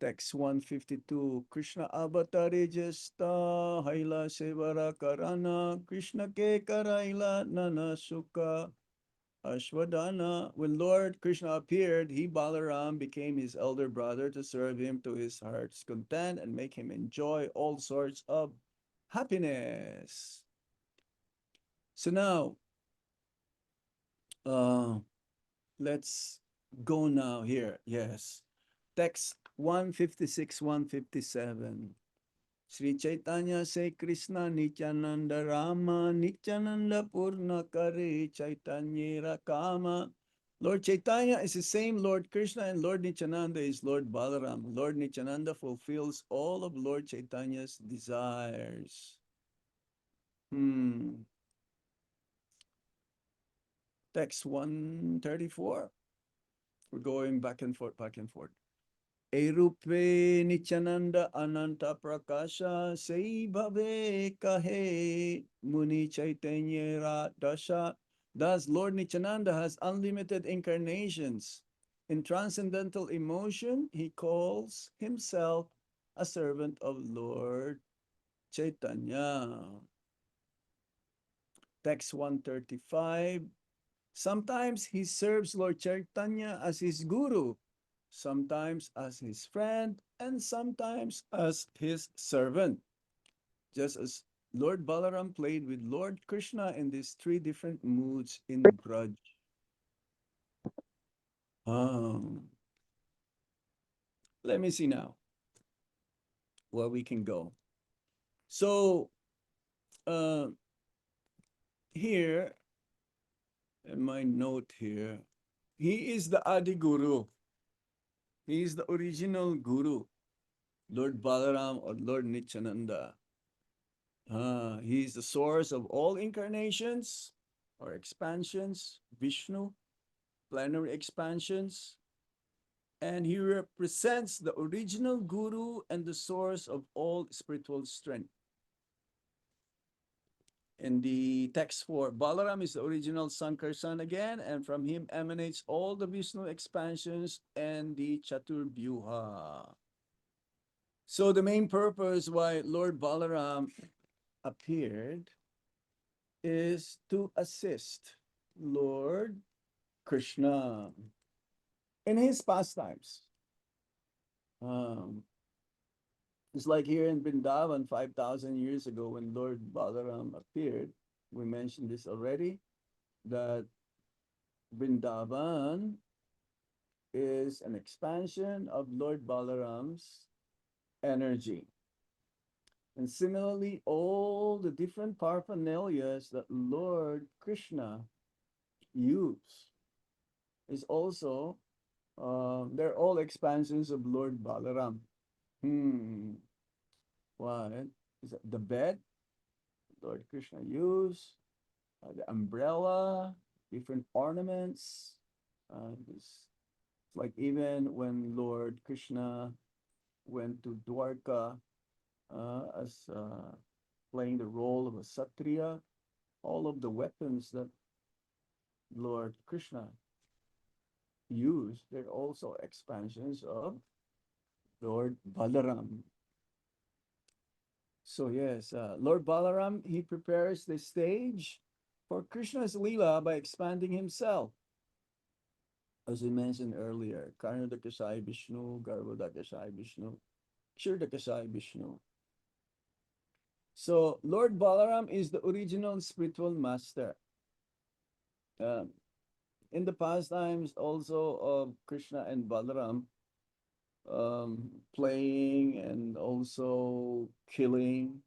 Text 152. Krishna avatare jesta haila sevara karana Krishna ke karaila nana sukha ashwadana. When Lord Krishna appeared, he, Balaram, became his elder brother to serve him to his heart's content and make him enjoy all sorts of happiness. So now, uh, let's go now here. Yes. Text 156, 157. Sri Chaitanya say Krishna Nityananda Rama Nityananda Purna Kare Chaitanya Rakama. Lord Chaitanya is the same Lord Krishna, and Lord Nityananda is Lord Balaram. Lord Nityananda fulfills all of Lord Chaitanya's desires. Text 134. We're going back and forth, back and forth. Erupe Nityananda Ananta Prakasha Sei Bhave Kahe Muni Chaitanya Dasha. Thus, Lord Nityananda has unlimited incarnations. In transcendental emotion, he calls himself a servant of Lord Chaitanya. Text 135. Sometimes he serves Lord Chaitanya as his guru, sometimes as his friend, and sometimes as his servant. Just as Lord Balaram played with Lord Krishna in these three different moods in Braj. Um, let me see now where we can go. So uh, here, in my note here, he is the Adi Guru. He is the original Guru, Lord Balaram or Lord Nityananda. He is the source of all incarnations or expansions, Vishnu, plenary expansions, and he represents the original guru and the source of all spiritual strength. In the text for Balaram is the original Sankarsan again, and from him emanates all the Vishnu expansions and the Chaturvyuha. So the main purpose why Lord Balaram appeared is to assist Lord Krishna in his pastimes. Um, it's like here in Vrindavan 5,000 years ago when Lord Balaram appeared. We mentioned this already, that Vrindavan is an expansion of Lord Balaram's energy. And similarly, all the different paraphernalias that Lord Krishna used is also, they're all expansions of Lord Balaram. Hmm. What is that? The bed Lord Krishna used, the umbrella, different ornaments. It's like even when Lord Krishna went to Dwarka as playing the role of a Satriya, all of the weapons that Lord Krishna used, they're also expansions of Lord Balaram. So yes, Lord Balaram, he prepares the stage for Krishna's Leela by expanding himself. As we mentioned earlier, Karnadakasai Vishnu, Garbhodakasai Vishnu, Kshirdakasai Vishnu. So Lord Balaram is the original spiritual master. Um, in the past times also of Krishna and Balaram, playing and also killing,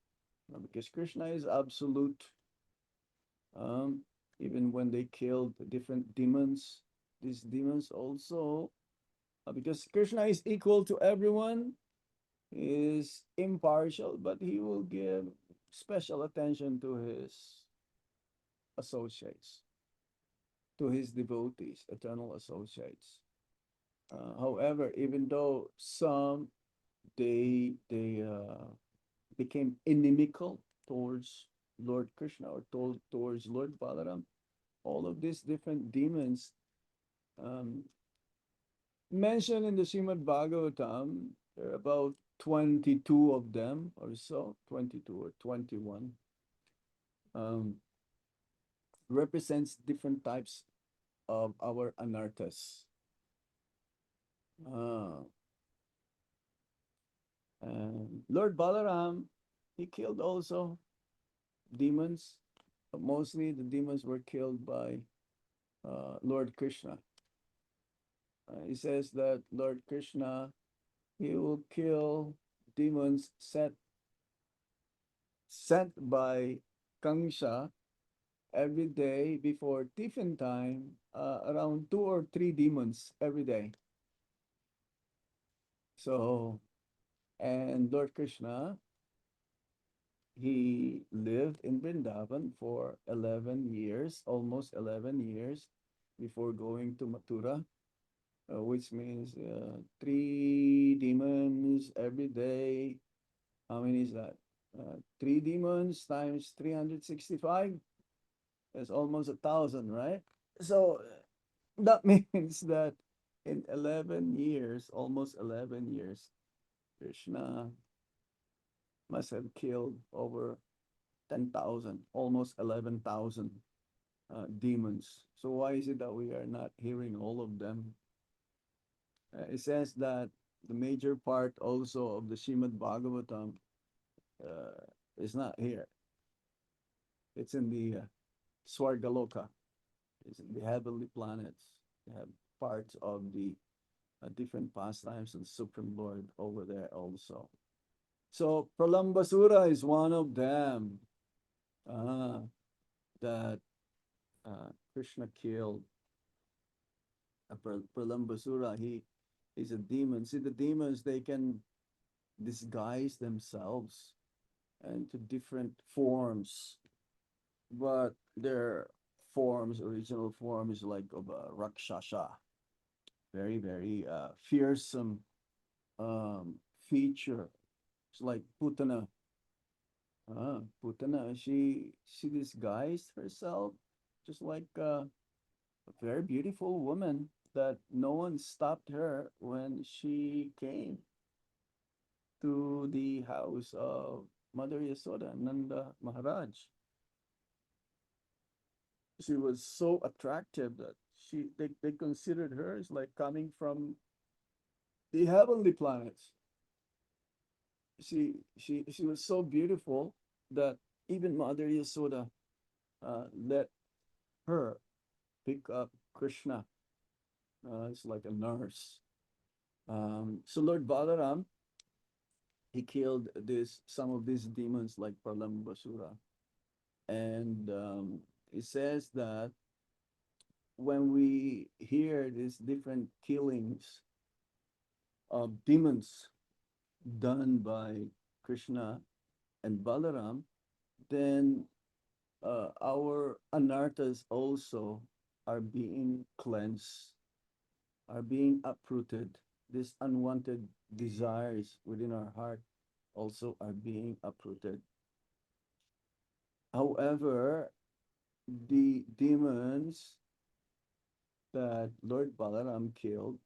because Krishna is absolute. Um, Even when they killed the different demons, these demons also, because Krishna is equal to everyone, is impartial, but he will give special attention to his associates, to his devotees, eternal associates. However, even though some they became inimical towards Lord Krishna or towards Lord Balaram, all of these different demons um, mentioned in the Srimad Bhagavatam, there are about 22 of them or so, 22 or 21, um, represents different types of our anarthas. Uh, Lord Balaram, he killed also demons. Mostly the demons were killed by Lord Krishna. He says that Lord Krishna, he will kill demons sent by Kangsha every day before tiffin time, around 2 or 3 demons every day. So, and Lord Krishna, he lived in Vrindavan for 11 years, almost 11 years, before going to Mathura, which means 3 demons every day. How many is that? 3 demons times 365 is almost 1,000, right? So that means that in 11 years, almost 11 years, Krishna must have killed over 10,000, almost 11,000 demons. So why is it that we are not hearing all of them? It says that the major part also of the Srimad Bhagavatam uh, is not here. It's in the Swargaloka. It's in the heavenly planets. They have parts of the different pastimes of the Supreme Lord over there also. So Pralambasura is one of them uh, that Krishna killed. Pralambasura, he is a demon. See, the demons, they can disguise themselves into different forms, but their forms, original form is like of a Rakshasa, very, very fearsome feature. It's like Putana. Putana, she disguised herself just like a very beautiful woman that no one stopped her when she came to the house of Mother Yasoda, Nanda Maharaj. She was so attractive that they considered her as like coming from the heavenly planets. She was so beautiful that even Mother Yasoda let her pick up Krishna. It's like a nurse. So Lord Balaram, he killed this some of these demons like Pralambasura. And it says that when we hear these different killings of demons done by Krishna and Balaram, then our anarthas also are being cleansed, are being uprooted. These unwanted desires within our heart also are being uprooted. However, the demons that Lord Balaram killed,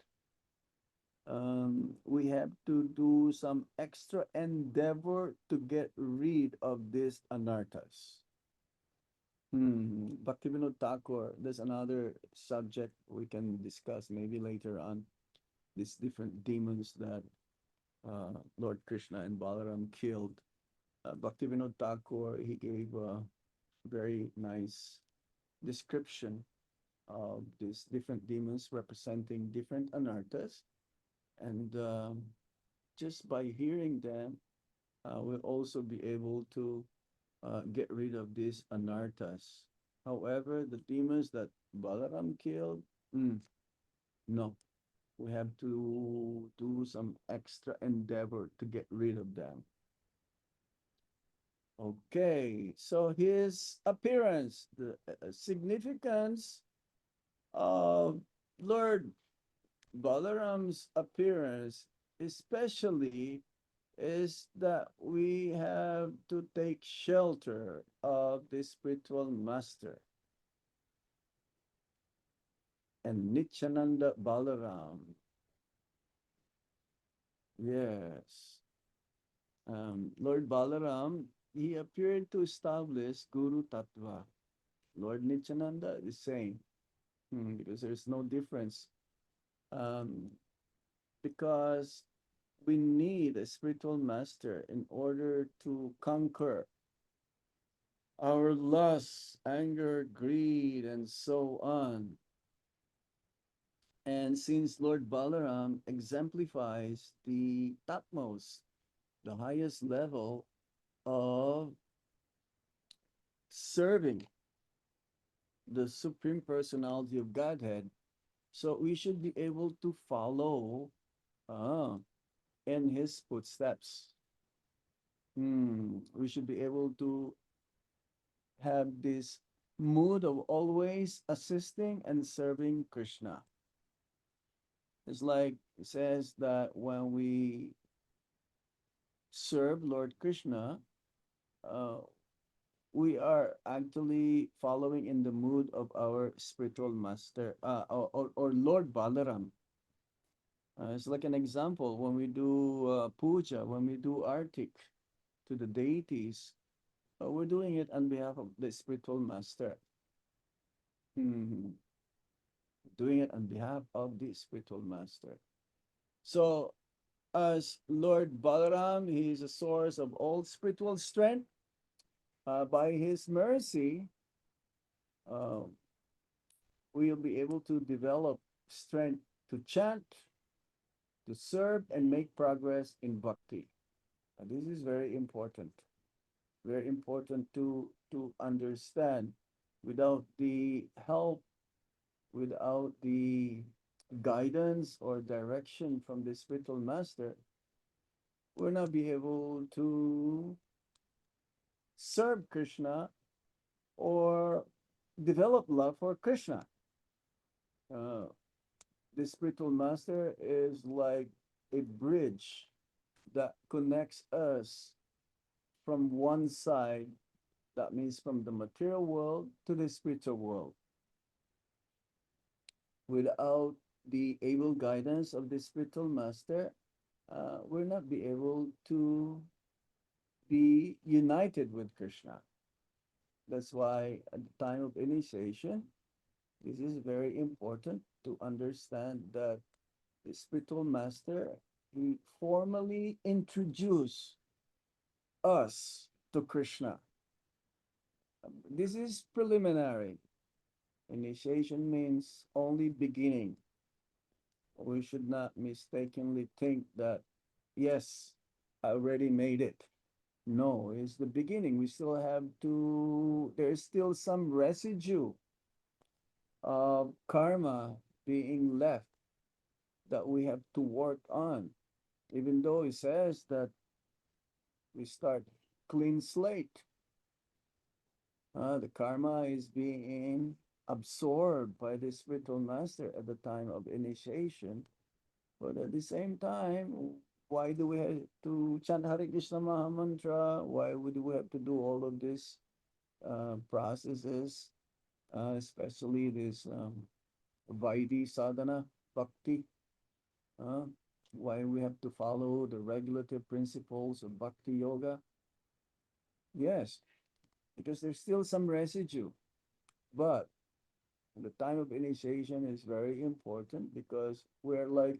we have to do some extra endeavor to get rid of these anarthas. Bhaktivinoda Thakur, there's another subject we can discuss maybe later on. These different demons that Lord Krishna and Balaram killed. Bhaktivinoda Thakur, he gave a very nice description of these different demons representing different anarthas. And just by hearing them, we'll also be able to get rid of these anarthas. However, the demons that Balaram killed, no, we have to do some extra endeavor to get rid of them. Okay, so his appearance, the significance of Lord Balaram's appearance, especially, is that we have to take shelter of the spiritual master. And Nityananda Balaram, yes, Lord Balaram, he appeared to establish Guru Tattva. Lord Nityananda is saying, because there's no difference. Um, because we need a spiritual master in order to conquer our lust, anger, greed, and so on. And since Lord Balaram exemplifies the topmost, the highest level of serving the Supreme Personality of Godhead, so we should be able to follow uh, in his footsteps. We should be able to have this mood of always assisting and serving Krishna. It's like it says that when we serve Lord Krishna, uh, we are actually following in the mood of our spiritual master, or Lord Balaram. It's like an example when we do puja, when we do artik to the deities, we're doing it on behalf of the spiritual master. Hmm. Doing it on behalf of the spiritual master. So, as Lord Balaram, he is a source of all spiritual strength. By his mercy, uh, we'll be able to develop strength to chant, to serve, and make progress in bhakti. This is very important to understand. Without the help, without the guidance or direction from the spiritual master, we'll not be able to serve Krishna or develop love for Krishna. Uh, the spiritual master is like a bridge that connects us from one side, that means from the material world to the spiritual world. Without the able guidance of the spiritual master, we'll not be able to be united with Krishna. That's why at the time of initiation, this is very important to understand that the spiritual master, he formally introduced us to Krishna. This is preliminary. Initiation means only beginning. We should not mistakenly think that, yes, I already made it. No, it's the beginning. We still have to, there's still some residue of karma being left that we have to work on. Even though it says that we start clean slate, the karma is being absorbed by the spiritual master at the time of initiation. But at the same time, why do we have to chant Hare Krishna Maha Mantra? Why would we have to do all of these processes, especially this Vaidhi sadhana, bhakti? Uh, why we have to follow the regulative principles of bhakti yoga? Yes, because there's still some residue. But the time of initiation is very important because we're like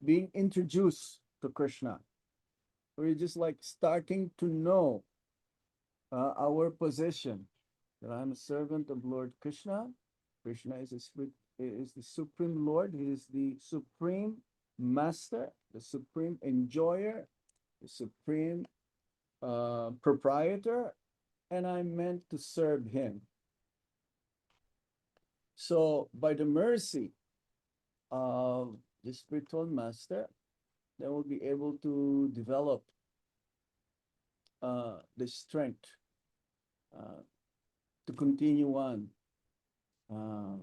being introduced to Krishna. We're just like starting to know our position, that I'm a servant of Lord Krishna. Krishna is is the supreme Lord. He is the supreme master, the supreme enjoyer, the supreme proprietor, and I'm meant to serve him. So by the mercy of the spiritual master, they will be able to develop the strength uh, to continue on. Uh,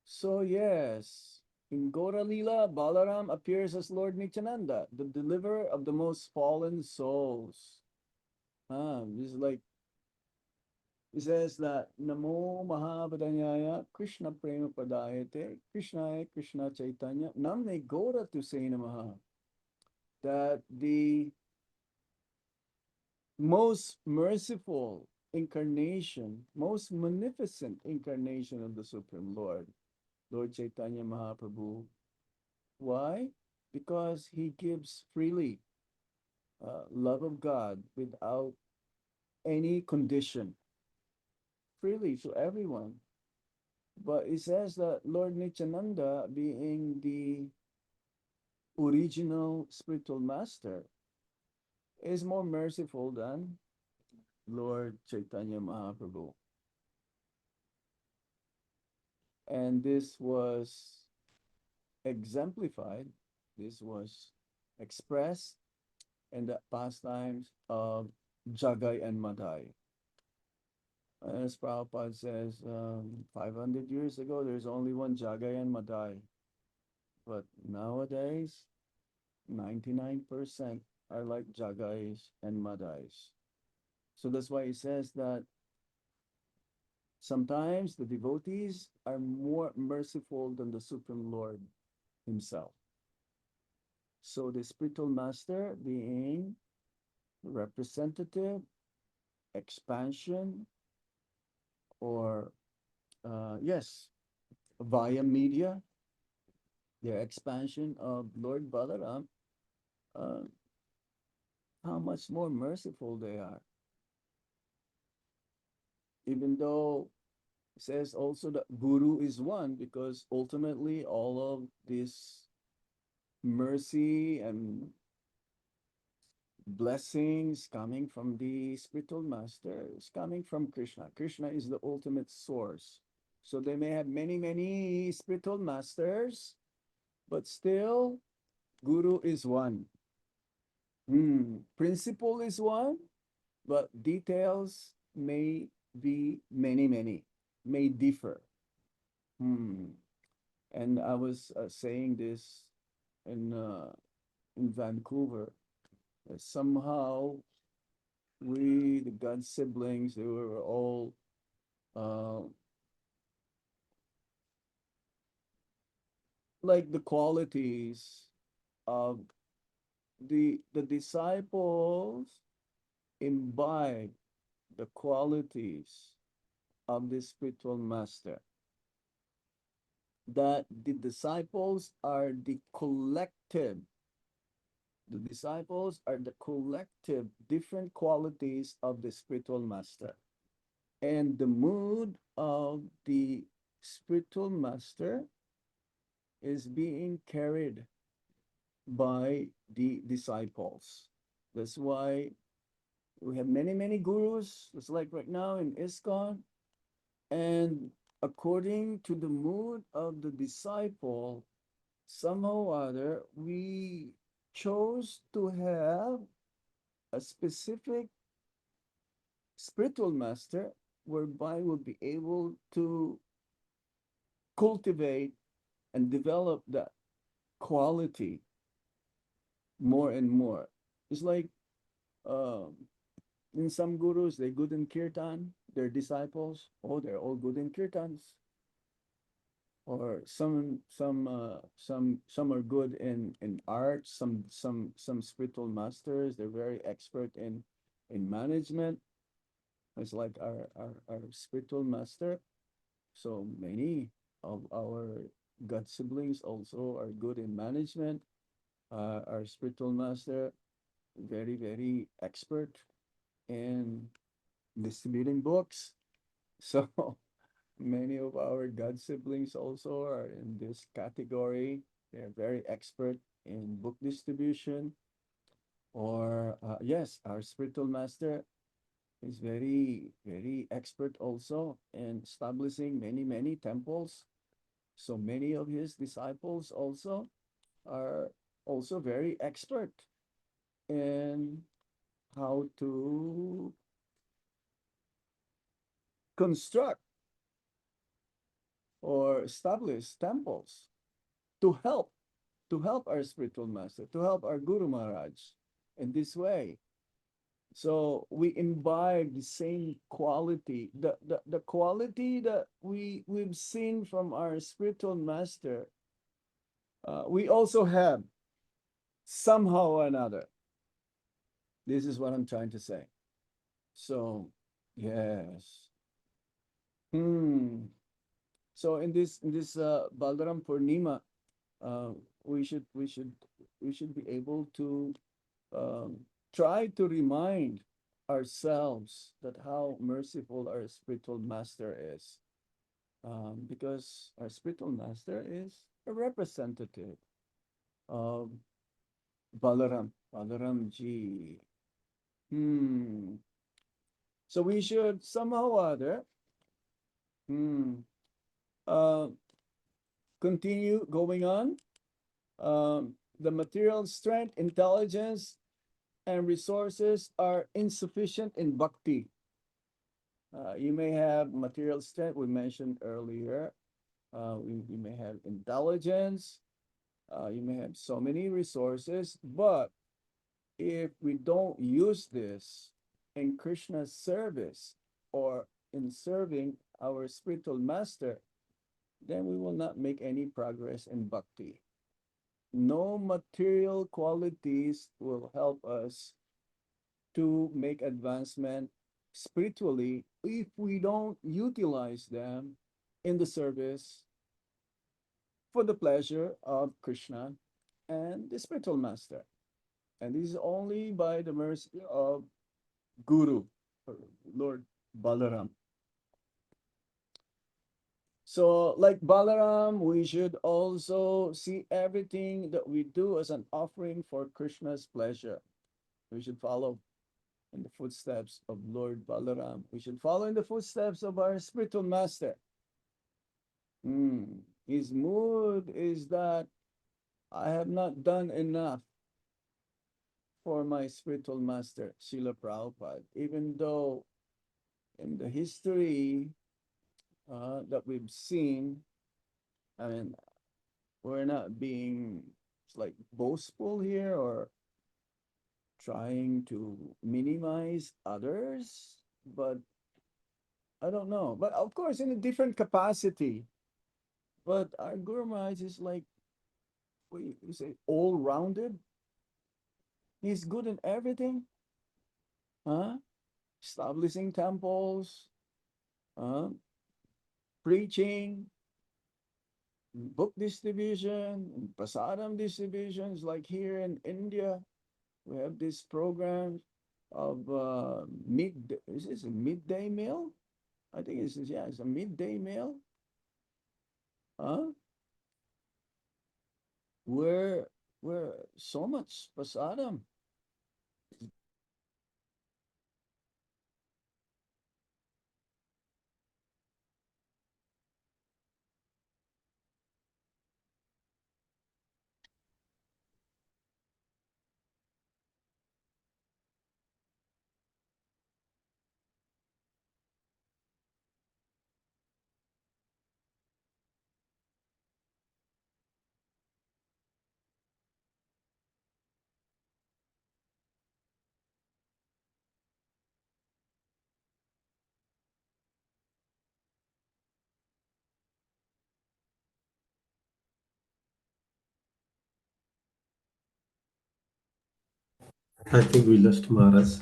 so yes, in Gora Lila, Balaram appears as Lord Nityananda, the deliverer of the most fallen souls. This is like, it says that Namo Mahabhadanyaya Krishna Prema Padayate Krishnaya Krishna Chaitanya Namne Gora Tusay Namaha. That the most merciful incarnation, most magnificent incarnation of the Supreme Lord, Lord Chaitanya Mahaprabhu. Why? Because he gives freely love of God without any condition, freely to everyone. But it says that Lord Nityananda, being the original spiritual master, is more merciful than Lord Chaitanya Mahaprabhu. And this was exemplified, this was expressed in the pastimes of Jagai and Madai. As Prabhupada says, 500 years ago, there's only one Jagai and Madai. But nowadays, 99% are like Jagais and Madais. So that's why he says that sometimes the devotees are more merciful than the Supreme Lord himself. So the spiritual master being representative, expansion, or yes, via media, the expansion of Lord Balaram, uh, how much more merciful they are. Even though it says also that Guru is one, because ultimately all of this mercy and blessings coming from the spiritual master is coming from Krishna. Krishna is the ultimate source. So they may have many, many spiritual masters, but still, Guru is one. Principle is one, but details may be many, many, may differ. And I was saying this in Vancouver. Somehow we, the God siblings, they were all uh, like the qualities of the disciples imbibe the qualities of the spiritual master. That the disciples are the collective. The disciples are the collective different qualities of the spiritual master. And the mood of the spiritual master is being carried by the disciples. That's why we have many, many gurus. It's like right now in ISKCON. And according to the mood of the disciple, somehow or other, we chose to have a specific spiritual master whereby we'll be able to cultivate and develop that quality more and more. It's like um, in some gurus, they're good in kirtan, their disciples, oh, they're all good in kirtans. Or some are good in art, some spiritual masters, they're very expert in management. It's like our spiritual master. So many of our god siblings also are good in management. Our spiritual master, very, very expert in distributing books. So many of our god siblings also are in this category. They're very expert in book distribution. Or yes, our spiritual master is very, very expert also in establishing many, many temples. So many of his disciples also are also very expert in how to construct or establish temples to help our spiritual master, to help our Guru Maharaj in this way. So we imbibe the same quality, the quality that we've seen from our spiritual master, we also have somehow or another. This is what I'm trying to say. So yes. Hmm. So in this Balaram Purnima, uh, we should we should we should be able to um, try to remind ourselves that how merciful our spiritual master is, because our spiritual master is a representative of Balaram ji. Hmm. So we should somehow or other hmm, uh, continue going on. The material strength, intelligence, and resources are insufficient in bhakti. You may have material strength, we mentioned earlier. You may have intelligence. You may have so many resources, but if we don't use this in Krishna's service or in serving our spiritual master, then we will not make any progress in bhakti. No material qualities will help us to make advancement spiritually if we don't utilize them in the service for the pleasure of Krishna and the spiritual master. And this is only by the mercy of Guru, Lord Balaram. So, like Balaram, we should also see everything that we do as an offering for Krishna's pleasure. We should follow in the footsteps of Lord Balaram. We should follow in the footsteps of our spiritual master. His mood is that I have not done enough for my spiritual master, Srila Prabhupada, even though in the history that we've seen, I mean, we're not being like boastful here or trying to minimize others, but I don't know. But of course, in a different capacity. But our Guru Maharaj is like, we say, all rounded. He's good in everything, huh? Establishing temples, uh, preaching, book distribution, prasadam distributions. Like here in India, we have this program of is this a midday meal? I think it's a midday meal, huh? Where We're so much prasadam. I think we lost Maharaj.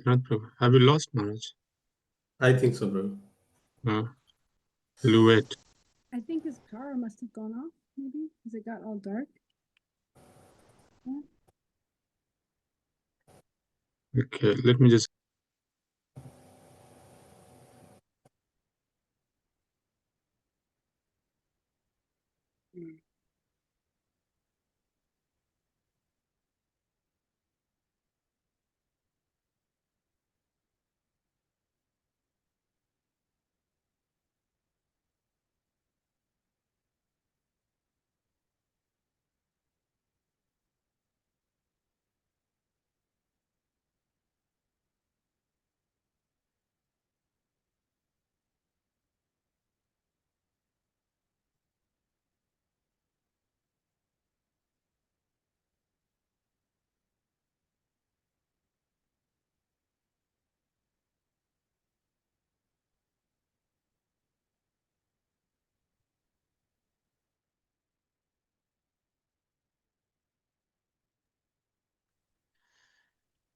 Not Prabhu. Have you lost Maharaj? I think so, bro. Uh, will you wait? I think his power must have gone off, maybe, because it got all dark. Yeah. Okay, let me just.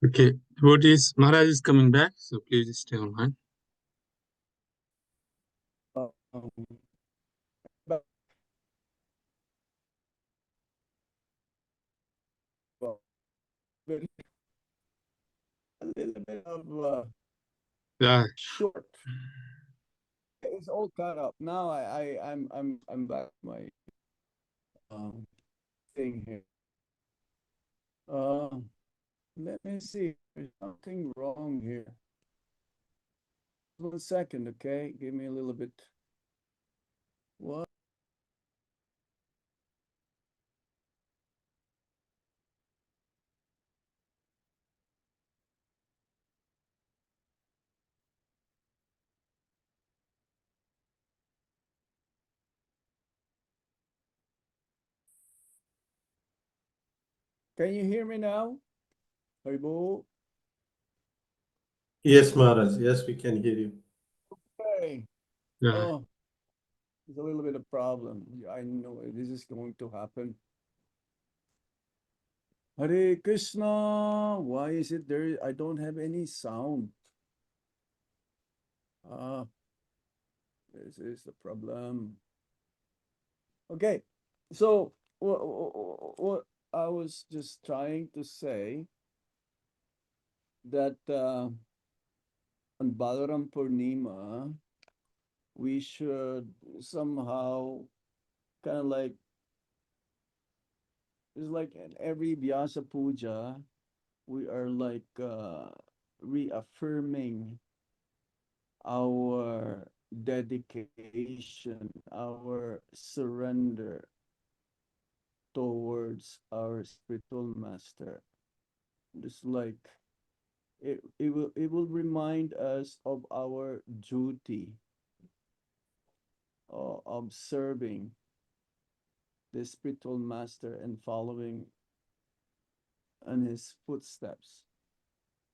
Okay, devotees, Maharaj is coming back, so please stay online. Um, but well, been a little bit of Yeah, short. It's all caught up now. I'm back to my um thing here. Uh, let me see. There's something wrong here. 1 second, okay? Give me a little bit. What? Can you hear me now? Haribo? Yes, Maharaj. Yes, we can hear you. Hey. yeah. Oh, there's a little bit of problem. I know this is going to happen. Hare Krishna. Why is it there? I don't have any sound. Ah, this is the problem. Okay, so what I was just trying to say that on Balaram Purnima, we should somehow kind of like, it's like in every Vyasa Puja, we are like reaffirming our dedication, our surrender towards our spiritual master. Just like it will remind us of our duty of serving the spiritual master and following in his footsteps.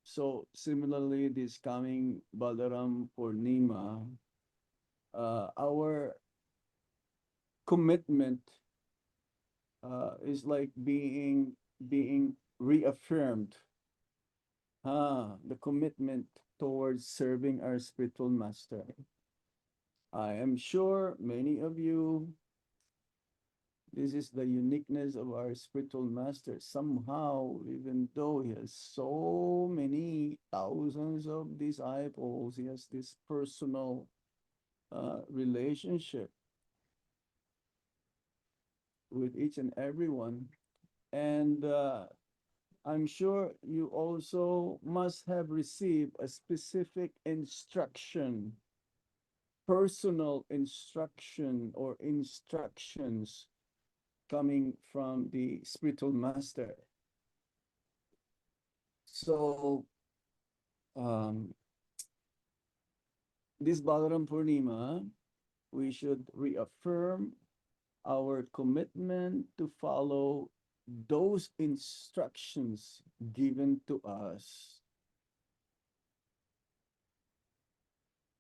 So similarly, this coming Balaram Purnima, our commitment is like being reaffirmed. The commitment towards serving our spiritual master. I am sure many of you This is the uniqueness of our spiritual master. Somehow, even though he has so many thousands of disciples, he has this personal relationship with each and every one. And I'm sure you also must have received a specific instruction, personal instruction or instructions coming from the spiritual master. So this Balaram Purnima, we should reaffirm our commitment to follow those instructions given to us.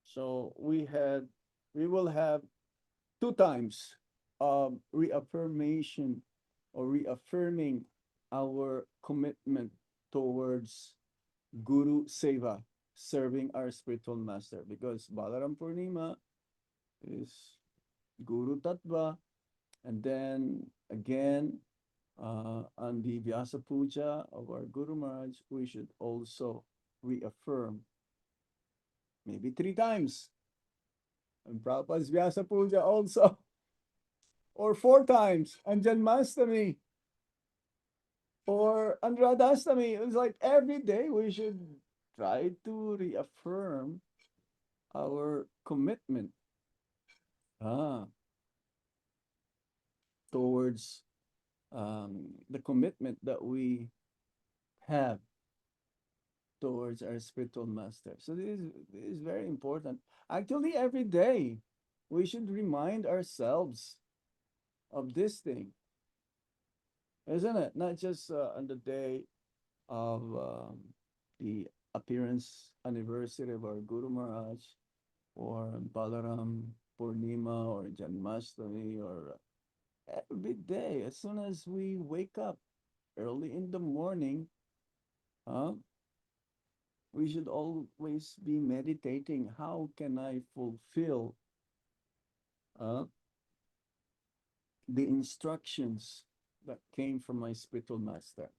So we will have 2 times reaffirmation or reaffirming our commitment towards Guru Seva, serving our spiritual master, because Balaram Purnima is Guru Tattva, and then again on the Vyasa Puja of our Guru Maharaj, we should also reaffirm maybe 3 times. And Prabhupada's Vyasa Puja also, or 4 times, and Janmastami, or Anradastami. It's like every day we should try to reaffirm our commitment towards the commitment that we have towards our spiritual master. So this is very important. Actually, every day we should remind ourselves of this thing, isn't it? Not just on the day of the appearance anniversary of our Guru Maharaj, or Balaram Purnima, or Janmashtami, or every day, as soon as we wake up early in the morning, we should always be meditating, how can I fulfill the instructions that came from my spiritual master.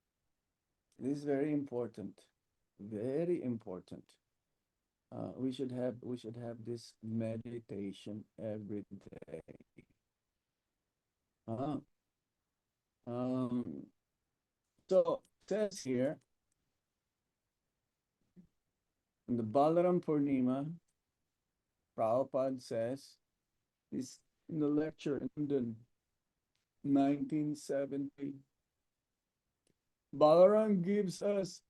This is very important, very important. We should have this meditation every day. So it says here in the Balaram Purnima, Prabhupada says this in the lecture in London, 1970. Balaram gives us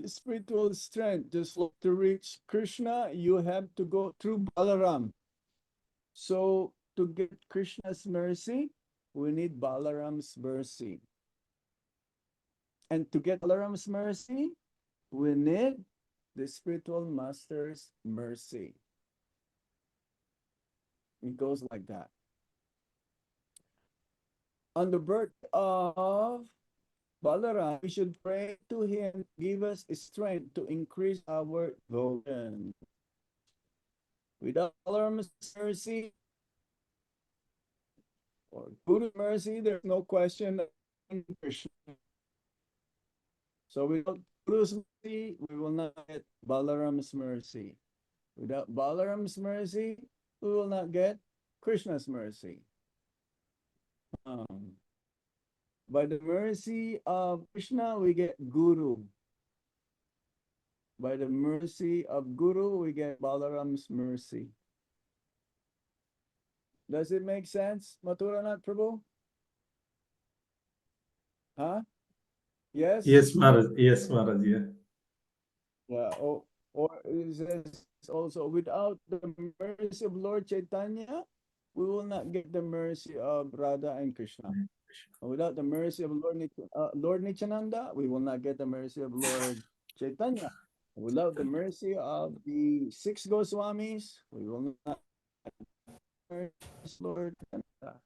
spiritual strength. Just like to reach Krishna, you have to go through Balaram. So to get Krishna's mercy, we need Balaram's mercy. And to get Balaram's mercy, we need the spiritual master's mercy. It goes like that. On the birth of Balaram, we should pray to him, give us strength to increase our devotion. Without Balaram's mercy or Guru's mercy, there's no question of Krishna. So without Guru's mercy, we will not get Balaram's mercy. Without Balaram's mercy, we will not get Krishna's mercy. By the mercy of Krishna, we get Guru. By the mercy of Guru, we get Balaram's mercy. Does it make sense, Mathuranath Prabhu? Huh? Yes? Yes, Maharaj. Yes, Maharaj. Yeah. Yeah. Or it says also, without the mercy of Lord Chaitanya, we will not get the mercy of Radha and Krishna. Without the mercy of Lord Nityananda, we will not get the mercy of Lord Chaitanya. Without the mercy of the 6 Goswamis, we will not get the mercy of Lord Nityananda.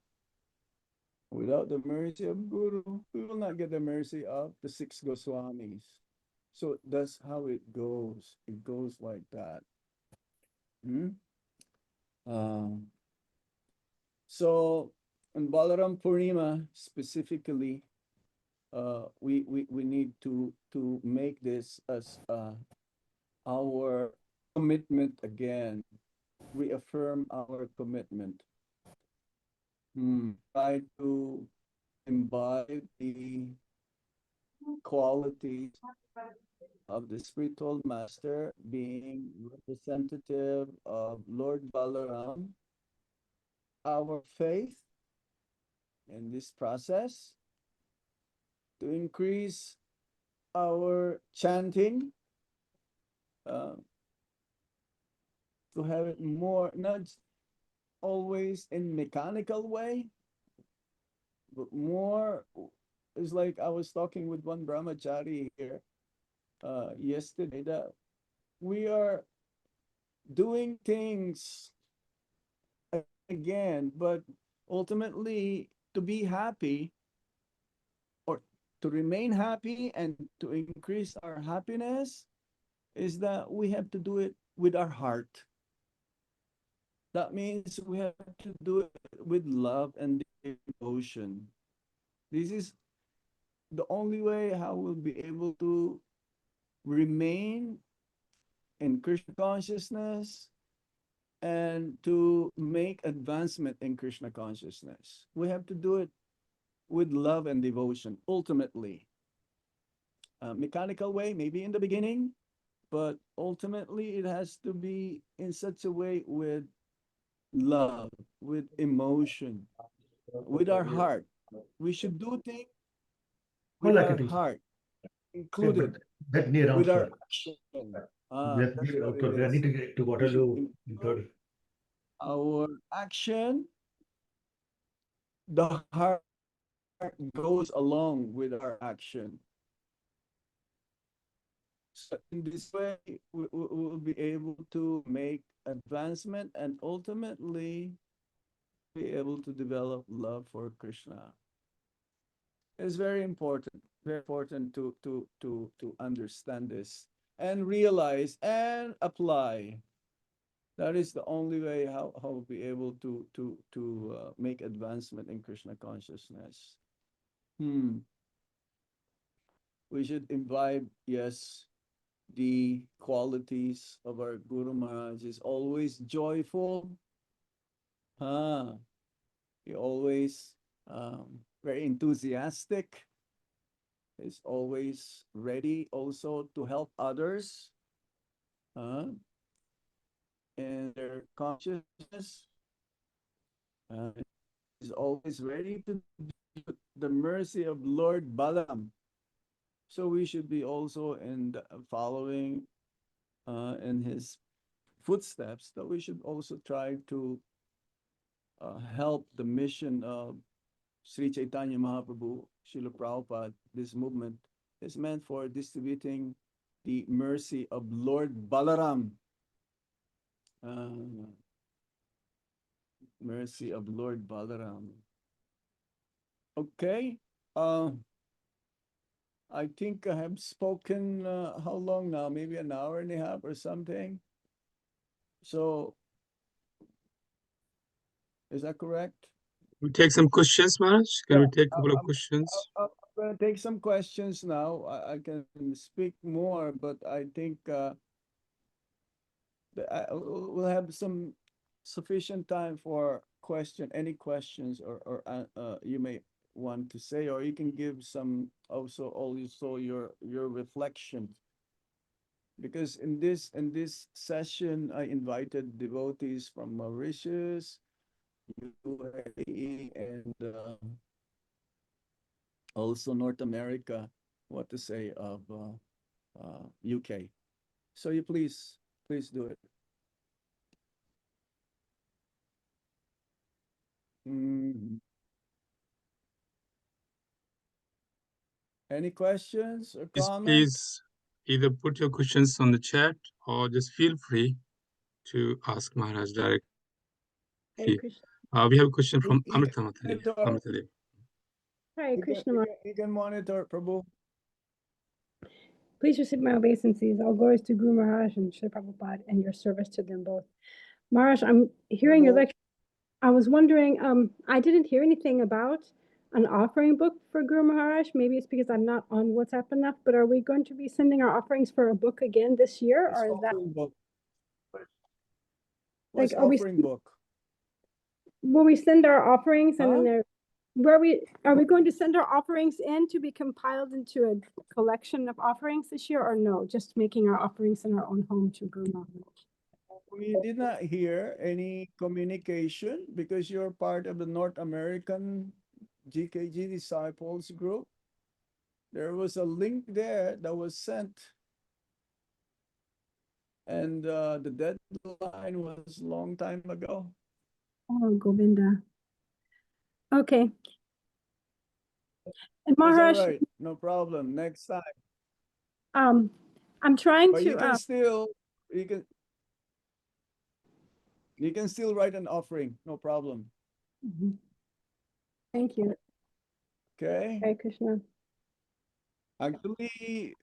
Without the mercy of Guru, we will not get the mercy of the 6 Goswamis. So that's how it goes. It goes like that. So on Balaram Purnima specifically, we need to make this as our commitment again, reaffirm our commitment. Try to imbibe the qualities of the spiritual master being representative of Lord Balaram, our faith in this process, to increase our chanting, to have it more, not always in mechanical way, but more, it's like I was talking with one brahmachari here yesterday, that we are doing things again, but ultimately to be happy or to remain happy and to increase our happiness is that we have to do it with our heart. That means we have to do it with love and devotion. This is the only way how we'll be able to remain in Krishna consciousness and to make advancement in Krishna consciousness. We have to do it with love and devotion, ultimately. Mechanical way, maybe in the beginning, but ultimately it has to be in such a way with love, with emotion, with our heart. We should do things with our heart, included That near with our answer. action. Let That's me what it I is. need to get to We should Waterloo. improve our action. The heart goes along with our action. So in this way, we will be able to make advancement and ultimately be able to develop love for Krishna. It's very important to understand this and realize and apply. That is the only way how we'll be able to make advancement in Krishna consciousness. We should imbibe, yes, the qualities of our Guru Maharaj. Is always joyful. He always very enthusiastic. Is always ready also to help others in their consciousness. Is always ready to do the mercy of Lord Balaram. So we should be also in the following in his footsteps, that we should also try to help the mission of Sri Chaitanya Mahaprabhu, Srila Prabhupada. This movement is meant for distributing the mercy of Lord Balaram. Mercy of Lord Balaram. Okay. I think I have spoken how long now? Maybe an hour and a half or something. So, is that correct? We take some questions, Maharaj. Can we take a couple of I'm questions? going to take some questions now. I can speak more, but I think we'll have some sufficient time for any questions or you may want to say, or you can give some also your reflection. Because in this session, I invited devotees from Mauritius, UAE, and also North America. What to say of UK? So you please do it. Any questions or Please, comments? please either put your questions on the chat or just feel free to ask Maharaj directly. Hare Krishna. We have a question from You can Amrita Mathadev. monitor, Amrita Hare Krishna. Maharaj. you can monitor, Prabhu. Please receive my obeisances. All glories to Guru Maharaj and Srila Prabhupada and your service to them both. Maharaj, I'm hearing your Prabhu. lecture. I was wondering, I didn't hear anything about an offering book for Guru Maharaj. Maybe it's because I'm not on WhatsApp enough, but are we going to be sending our offerings for a book again this year? What's Or is that offering book? like, What's offering book? will we send our offerings and then Huh? are we going to send our offerings in to be compiled into a collection of offerings this year, or no? Just making our offerings in our own home to Guru Maharaj. We did not hear any communication because you're part of the North American GKG disciples group. There was a link there that was sent, and the deadline was long time ago. Oh, Govinda. Okay. And That's all Maharaj, right, no problem. Next time, I'm trying but to, you can still you can still write an offering, no problem. thank you. Okay. Hare Krishna. Actually,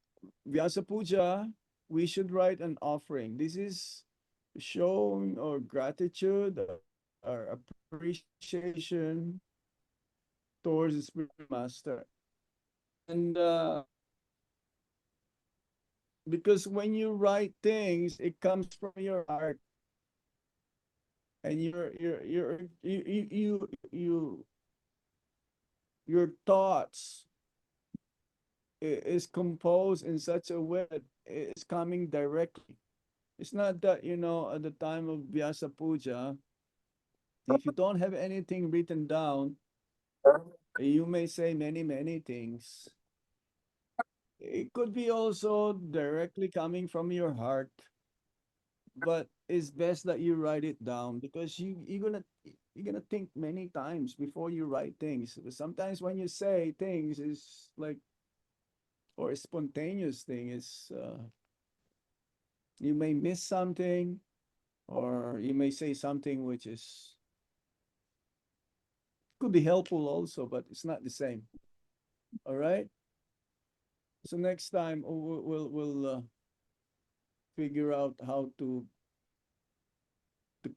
Vyasa Puja, we should write an offering. This is showing our gratitude, our appreciation towards the spiritual master. And because when you write things, it comes from your heart, and your thoughts is composed in such a way that it's coming directly. It's not that, at the time of Vyasa Puja, if you don't have anything written down, you may say many, many things. It could be also directly coming from your heart, but it's best that you write it down because you're gonna think many times before you write things. Sometimes when you say things is like, or a spontaneous thing is you may miss something, or you may say something which is could be helpful also, but it's not the same. All right. So next time we'll figure out how to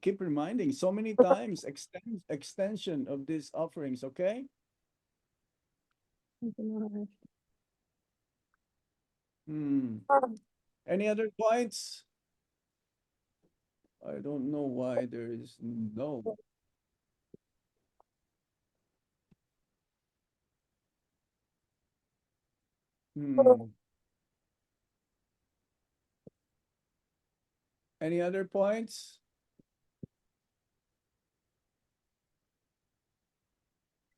keep reminding so many times extension of these offerings. Okay. Thank you, Maharaj. Any other points? I don't know why there is no. Any other points?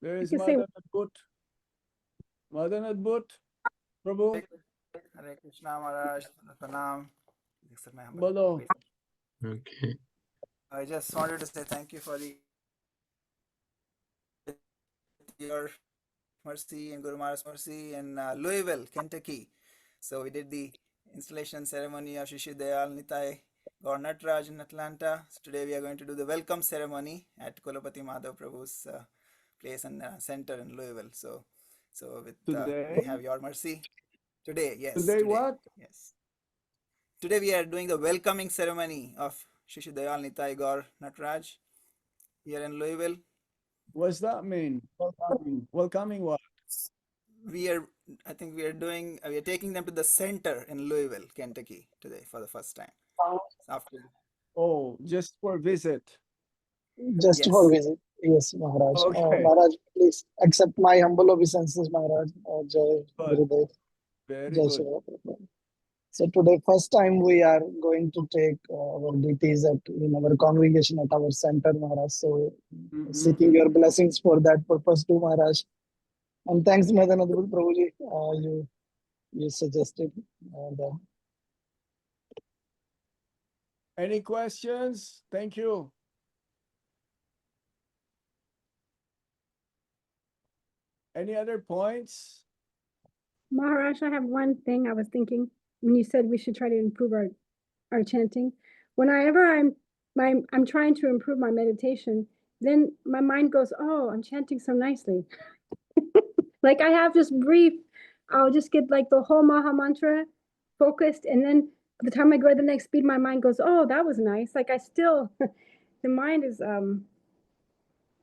There I is can say, Madan Adbut. Madan Adbut. Prabhu. Hare Krishna Maharaj, Pranam. Accept my humble Bolo. greetings. Okay. I just wanted to say thank you for your mercy and Guru Maharaj's mercy in Louisville, Kentucky. So we did the installation ceremony of Shishi Dayal Nitai Gaur Natraj in Atlanta. So today we are going to do the welcome ceremony at Kolapati Madhav Prabhu's place and center in Louisville. So with we have Today. your mercy. Today, yes, Today today, what? yes. Today we are doing the welcoming ceremony of Shishi Dayal Nitai Gaur Natraj here in Louisville. What's that mean? Welcoming. Welcoming what? I think we are taking them to the center in Louisville, Kentucky today for the first time. After, Oh, just for visit. Just for yes. visit. Yes, Maharaj. Okay. Maharaj, please accept my humble obeisances, Maharaj. Jai Good. Gurudev. Very Jai good. Shiva Prabhu. So today, first time we are going to take our duties in our congregation at our center, Maharaj. So seeking your blessings for that purpose too, Maharaj. And thanks, Madanadabul Prabhuji. You suggested the Any questions? Thank you. Any other points? Maharaj, I have one thing I was thinking when you said we should try to improve our chanting. Whenever I'm trying to improve my meditation, then my mind goes, oh, I'm chanting so nicely. Like I have just brief, I'll just get like the whole Maha mantra focused, and then by the time I go to the next beat, my mind goes, oh, that was nice. Like I still, the mind is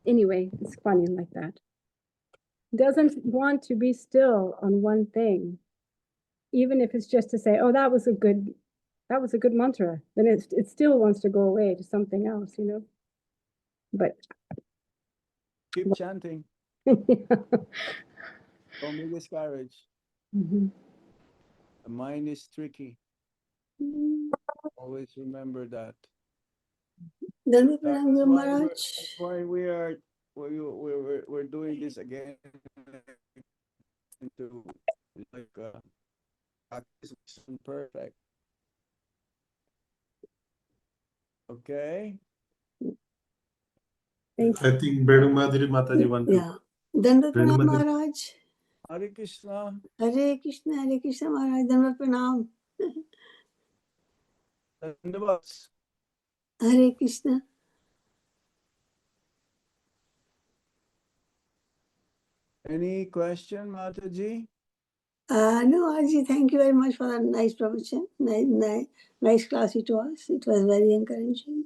anyway, it's funny like that. Doesn't want to be still on one thing, even if it's just to say, "Oh, that was a good mantra." Then it still wants to go away to something else, you know. But Keep chanting. Mhm. Don't be discouraged. The mind is tricky. Always remember that. Dharma That Pranam is Guru why Maharaj. that's why we're doing this again to like practice makes perfect. Okay. Thank I think Benu Madhuri Mataji want to. Yeah. Dharma Benu Pranam Madhuri. Maharaj. Hare Krishna. Hare Krishna Maharaj. Dharma Pranam. Dandavats. Hare Krishna. Any question, Mataji? No, Aji, thank you very much for that nice provision. Nice class it was. It was very encouraging.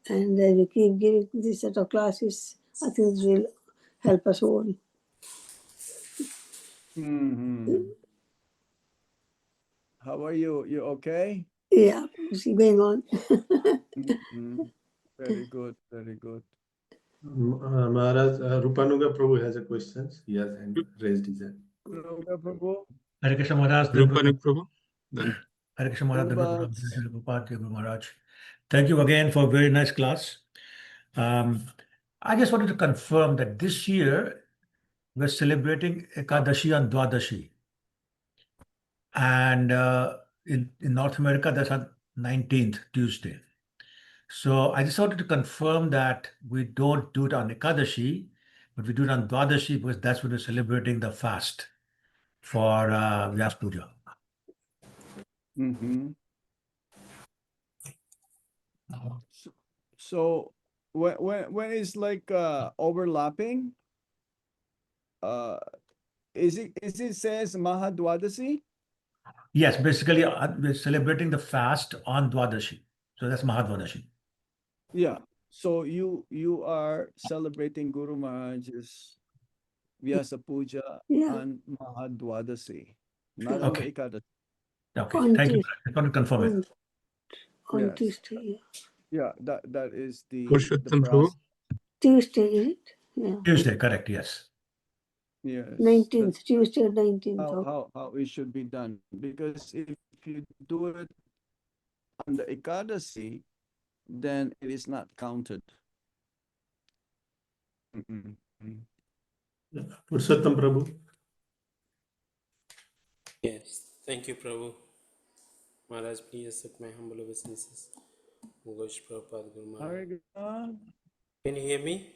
And we keep giving this set of classes. I think it will help us all. How are you? You okay? Yeah, see going on. Very good. Very good. Maharaj, Rupanuga Prabhu has a question. He has raised his hand. Rupanuga Prabhu. Hare Krishna Maharaj. Rupanik Prabhu. Then Hare Krishna Maharaj. Dandavats. Guru Maharaj. Thank you again for a very nice class. I just wanted to confirm that this year we're celebrating Ekadashi and Dwadashi. And in North America, that's on 19th, Tuesday. So I just wanted to confirm that we don't do it on Ekadashi, but we do it on Dwadashi because that's when we're celebrating the fast for Vyas Puja. So when it's like overlapping, is it says Mahadwadasi? Yes, basically we're celebrating the fast on Dwadashi. So that's Mahadwadashi. Yeah. So you are celebrating Guru Maharaj's Vyasa Puja on Mahadwadasi, not on the Okay. Ekadasi. Okay. On Thank you. Tuesday. I want to confirm it. On Yes. Tuesday. Yeah, that is the Purushottam Prabhu. process. Tuesday, is it? Yeah. Tuesday, correct, yes. Yes. 19th, Tuesday 19th. How it should be done. Because if you do it on the Ekadasi, then it is not counted. Purushottam Prabhu. Yes, thank you, Prabhu. Maharaj, please accept my humble obeisances. Gosh Prabhupada Guru Maharaj. Hare Krishna. Can you hear me?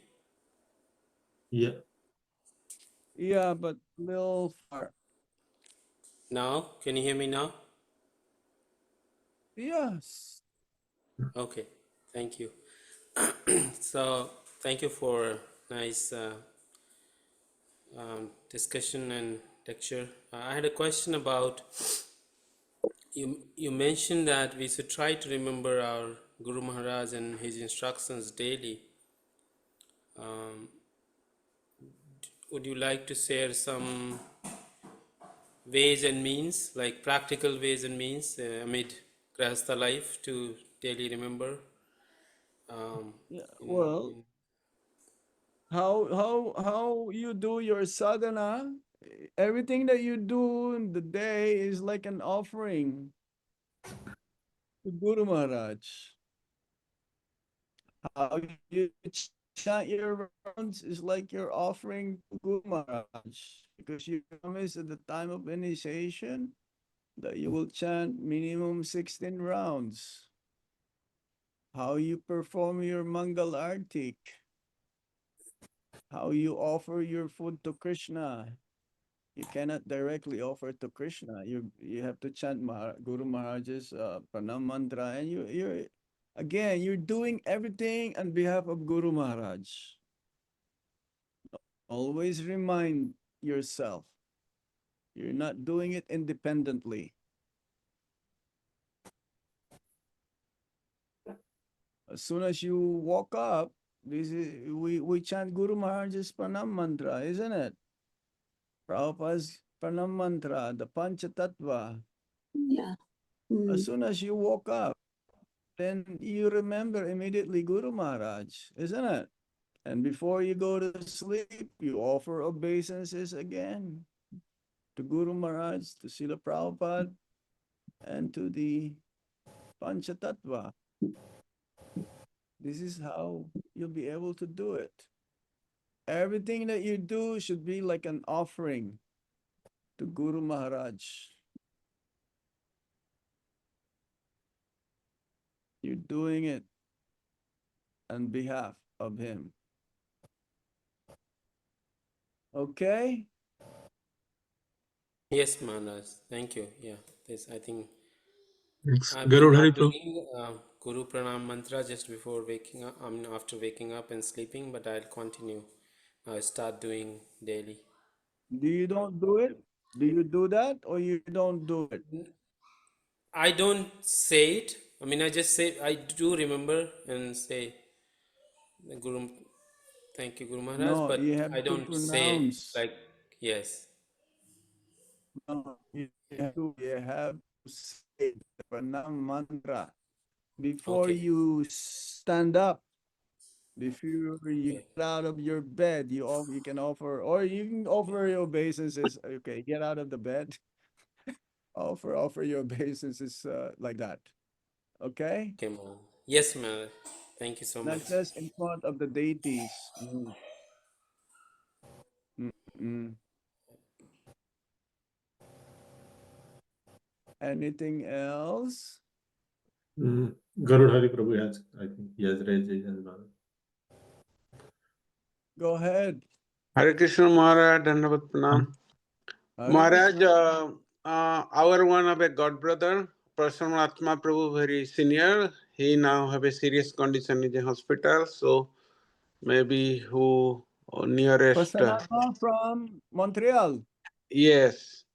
Yeah. Yeah, but little far. Now, can you hear me now? Yes. Okay, thank you. So, thank you for nice discussion and lecture. I had a question about you mentioned that we should try to remember our Guru Maharaj and his instructions daily. Would you like to share some ways and means, like practical ways and means amid Grahastha life to daily remember? Yeah, well, how you do your sadhana, everything that you do in the day is like an offering to Guru Maharaj. How you chant your rounds is like you're offering to Guru Maharaj, because you promise at the time of initiation that you will chant minimum 16 rounds. How you perform your Mangal Artik, how you offer your food to Krishna. You cannot directly offer to Krishna. You have to chant Guru Maharaj's Pranam mantra, and you're doing everything on behalf of Guru Maharaj. Always remind yourself, you're not doing it independently. As soon as you woke up, This is we chant Guru Maharaj's Pranam mantra, isn't it? Prabhupada's Pranam mantra, the Pancha Tattva. Yeah. As soon as you woke up, then you remember immediately Guru Maharaj, isn't it? And before you go to sleep, you offer obeisances again to Guru Maharaj, to Srila Prabhupada, and to the Panchatattva. This is how you'll be able to do it. Everything that you do should be like an offering to Guru Maharaj. You're doing it on behalf of him. Okay? Yes, Maharaj. Thank you. Yeah, this I think Thanks. I've been Garud Hari not Prabhu. doing Guru Pranam mantra just before waking up. I mean, after waking up and sleeping, but I'll continue. I'll start doing daily. Do you don't do it? Do you do that or you don't do it? I don't say it. I mean, I just say I do remember and say the Guru. Thank you, Guru Maharaj. No, But you have I to don't say pronounce. like yes. No, you have to say the Pranam mantra before Okay. you stand up. Before you Okay. get out of your bed, you can offer, or you can offer your obeisances. Okay, get out of the bed. offer your obeisances like that. Okay, Okay, Maharaj. Yes, Maharaj. Thank you so not much. just in front of the deities. Mm. Anything else? Garud Hari Prabhu has, I think, he has raised his hand. Go ahead. Hare Krishna Maharaj, Dandavat Pranam. Hare Maharaj, Krishna. our one of a god brother, Prasanna Atma Prabhu, very senior. He now have a serious condition in the hospital. So maybe who nearest? Pasanatma from Montreal. Yes.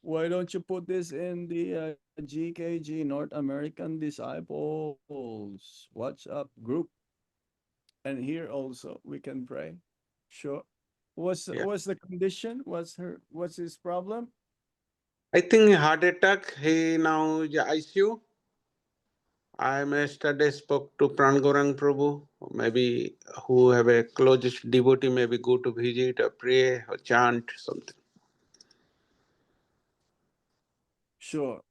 Why don't you put this in the GKG, North American Disciples WhatsApp group? And here also we can pray. Sure. Yeah. What's the condition? What's his problem? I think heart attack. He now is ICU. I yesterday spoke to Prangorang Prabhu. Maybe who have a closest devotee, maybe go to visit or pray or chant something. Sure.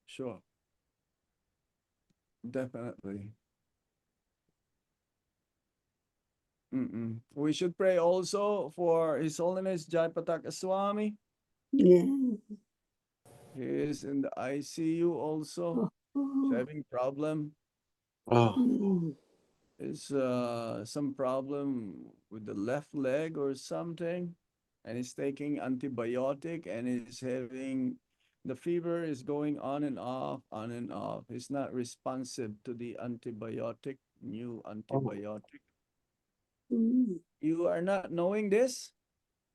Sure. Definitely. We should pray also for His Holiness Jayapataka Swami. Yeah. He is in the ICU also. He's having problem. Oh. Is some problem with the left leg or something, and he's taking antibiotic, and he's having the fever is going on and off, on and off. He's not responsive to the antibiotic, new antibiotic. You are not knowing this?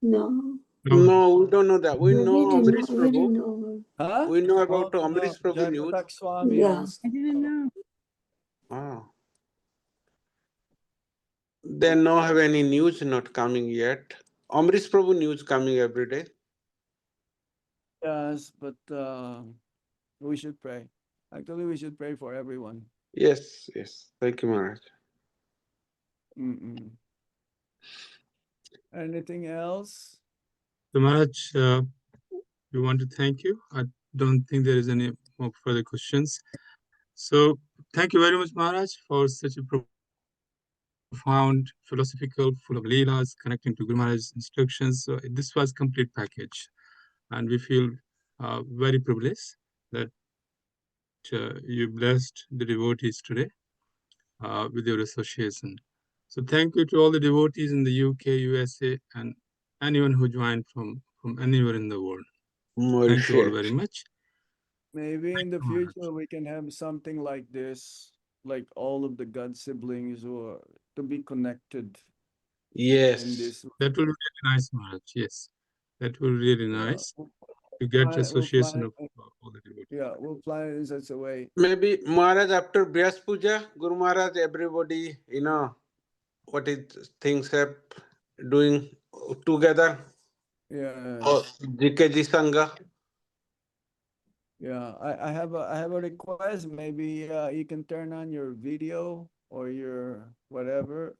No. No, we don't know that. We know Amrish We didn't Prabhu. know. Huh? We know Oh, about Amrish Prabhu news. Jayapatak Swami Yeah. wants. I didn't know. Ah. They no have any news not coming yet. Amrish Prabhu news coming every day. Yes, but we should pray. Actually, we should pray for everyone. Yes, yes. Thank you, Maharaj. Anything else? So Maharaj, we want to thank you. I don't think there is any more further questions. So thank you very much, Maharaj, for such a profound, philosophical, full of leelas, connecting to Guru Maharaj's instructions. So this was complete package. And we feel very privileged that you blessed the devotees today with your association. So thank you to all the devotees in the UK, USA, and anyone who joined from anywhere in the world. Thank you all very much. Maybe in the future we can have something like this, like all of the God siblings or to be connected. Yes. In this. That will be really nice, Maharaj. Yes. That will be really nice. to get We'll association plan of it. all the devotees. Yeah, we'll plan it in such a way. Maybe Maharaj after Bryas Puja, Guru Maharaj, everybody, what is things have doing together. Yeah. Or GKG Sangha. Yeah, I have a request. Maybe you can turn on your video or your whatever,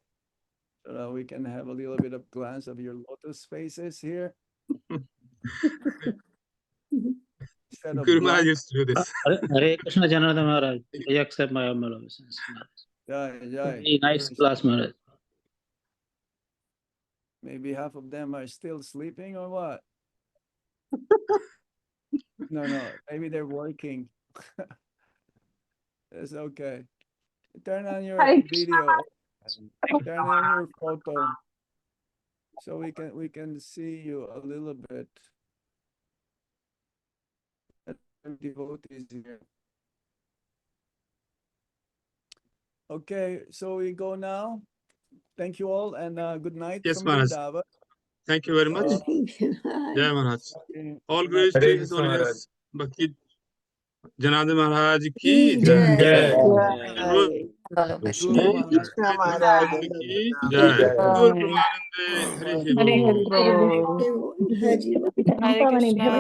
so that we can have a little bit of glance of your lotus faces here instead of Guru Maharaj blank. used to do this. Hare Krishna Janardan Maharaj. I accept my humble obeisance. Jai, jai. Very nice class, Maharaj. Maybe half of them are still sleeping or what? No, maybe they're working. It's okay. Turn on your video. Turn on your photo, so we can see you a little bit. Devotees here. Okay, so we go now. Thank you all, and good night Yes, from Maharaj. Vrindavan. Thank you very much. Thank you. Jai Maharaj. Okay, All good glories night. to Hare His Krishna Maharaj. Holiness Bhakti Janardan Maharaj ki Ki jai. jai. Guru Jai Maharaj. Krishna Ki Maharaj. jai. ki jai. Guru Pramanande Hari Bol. Hare Krishna. Hari Bol.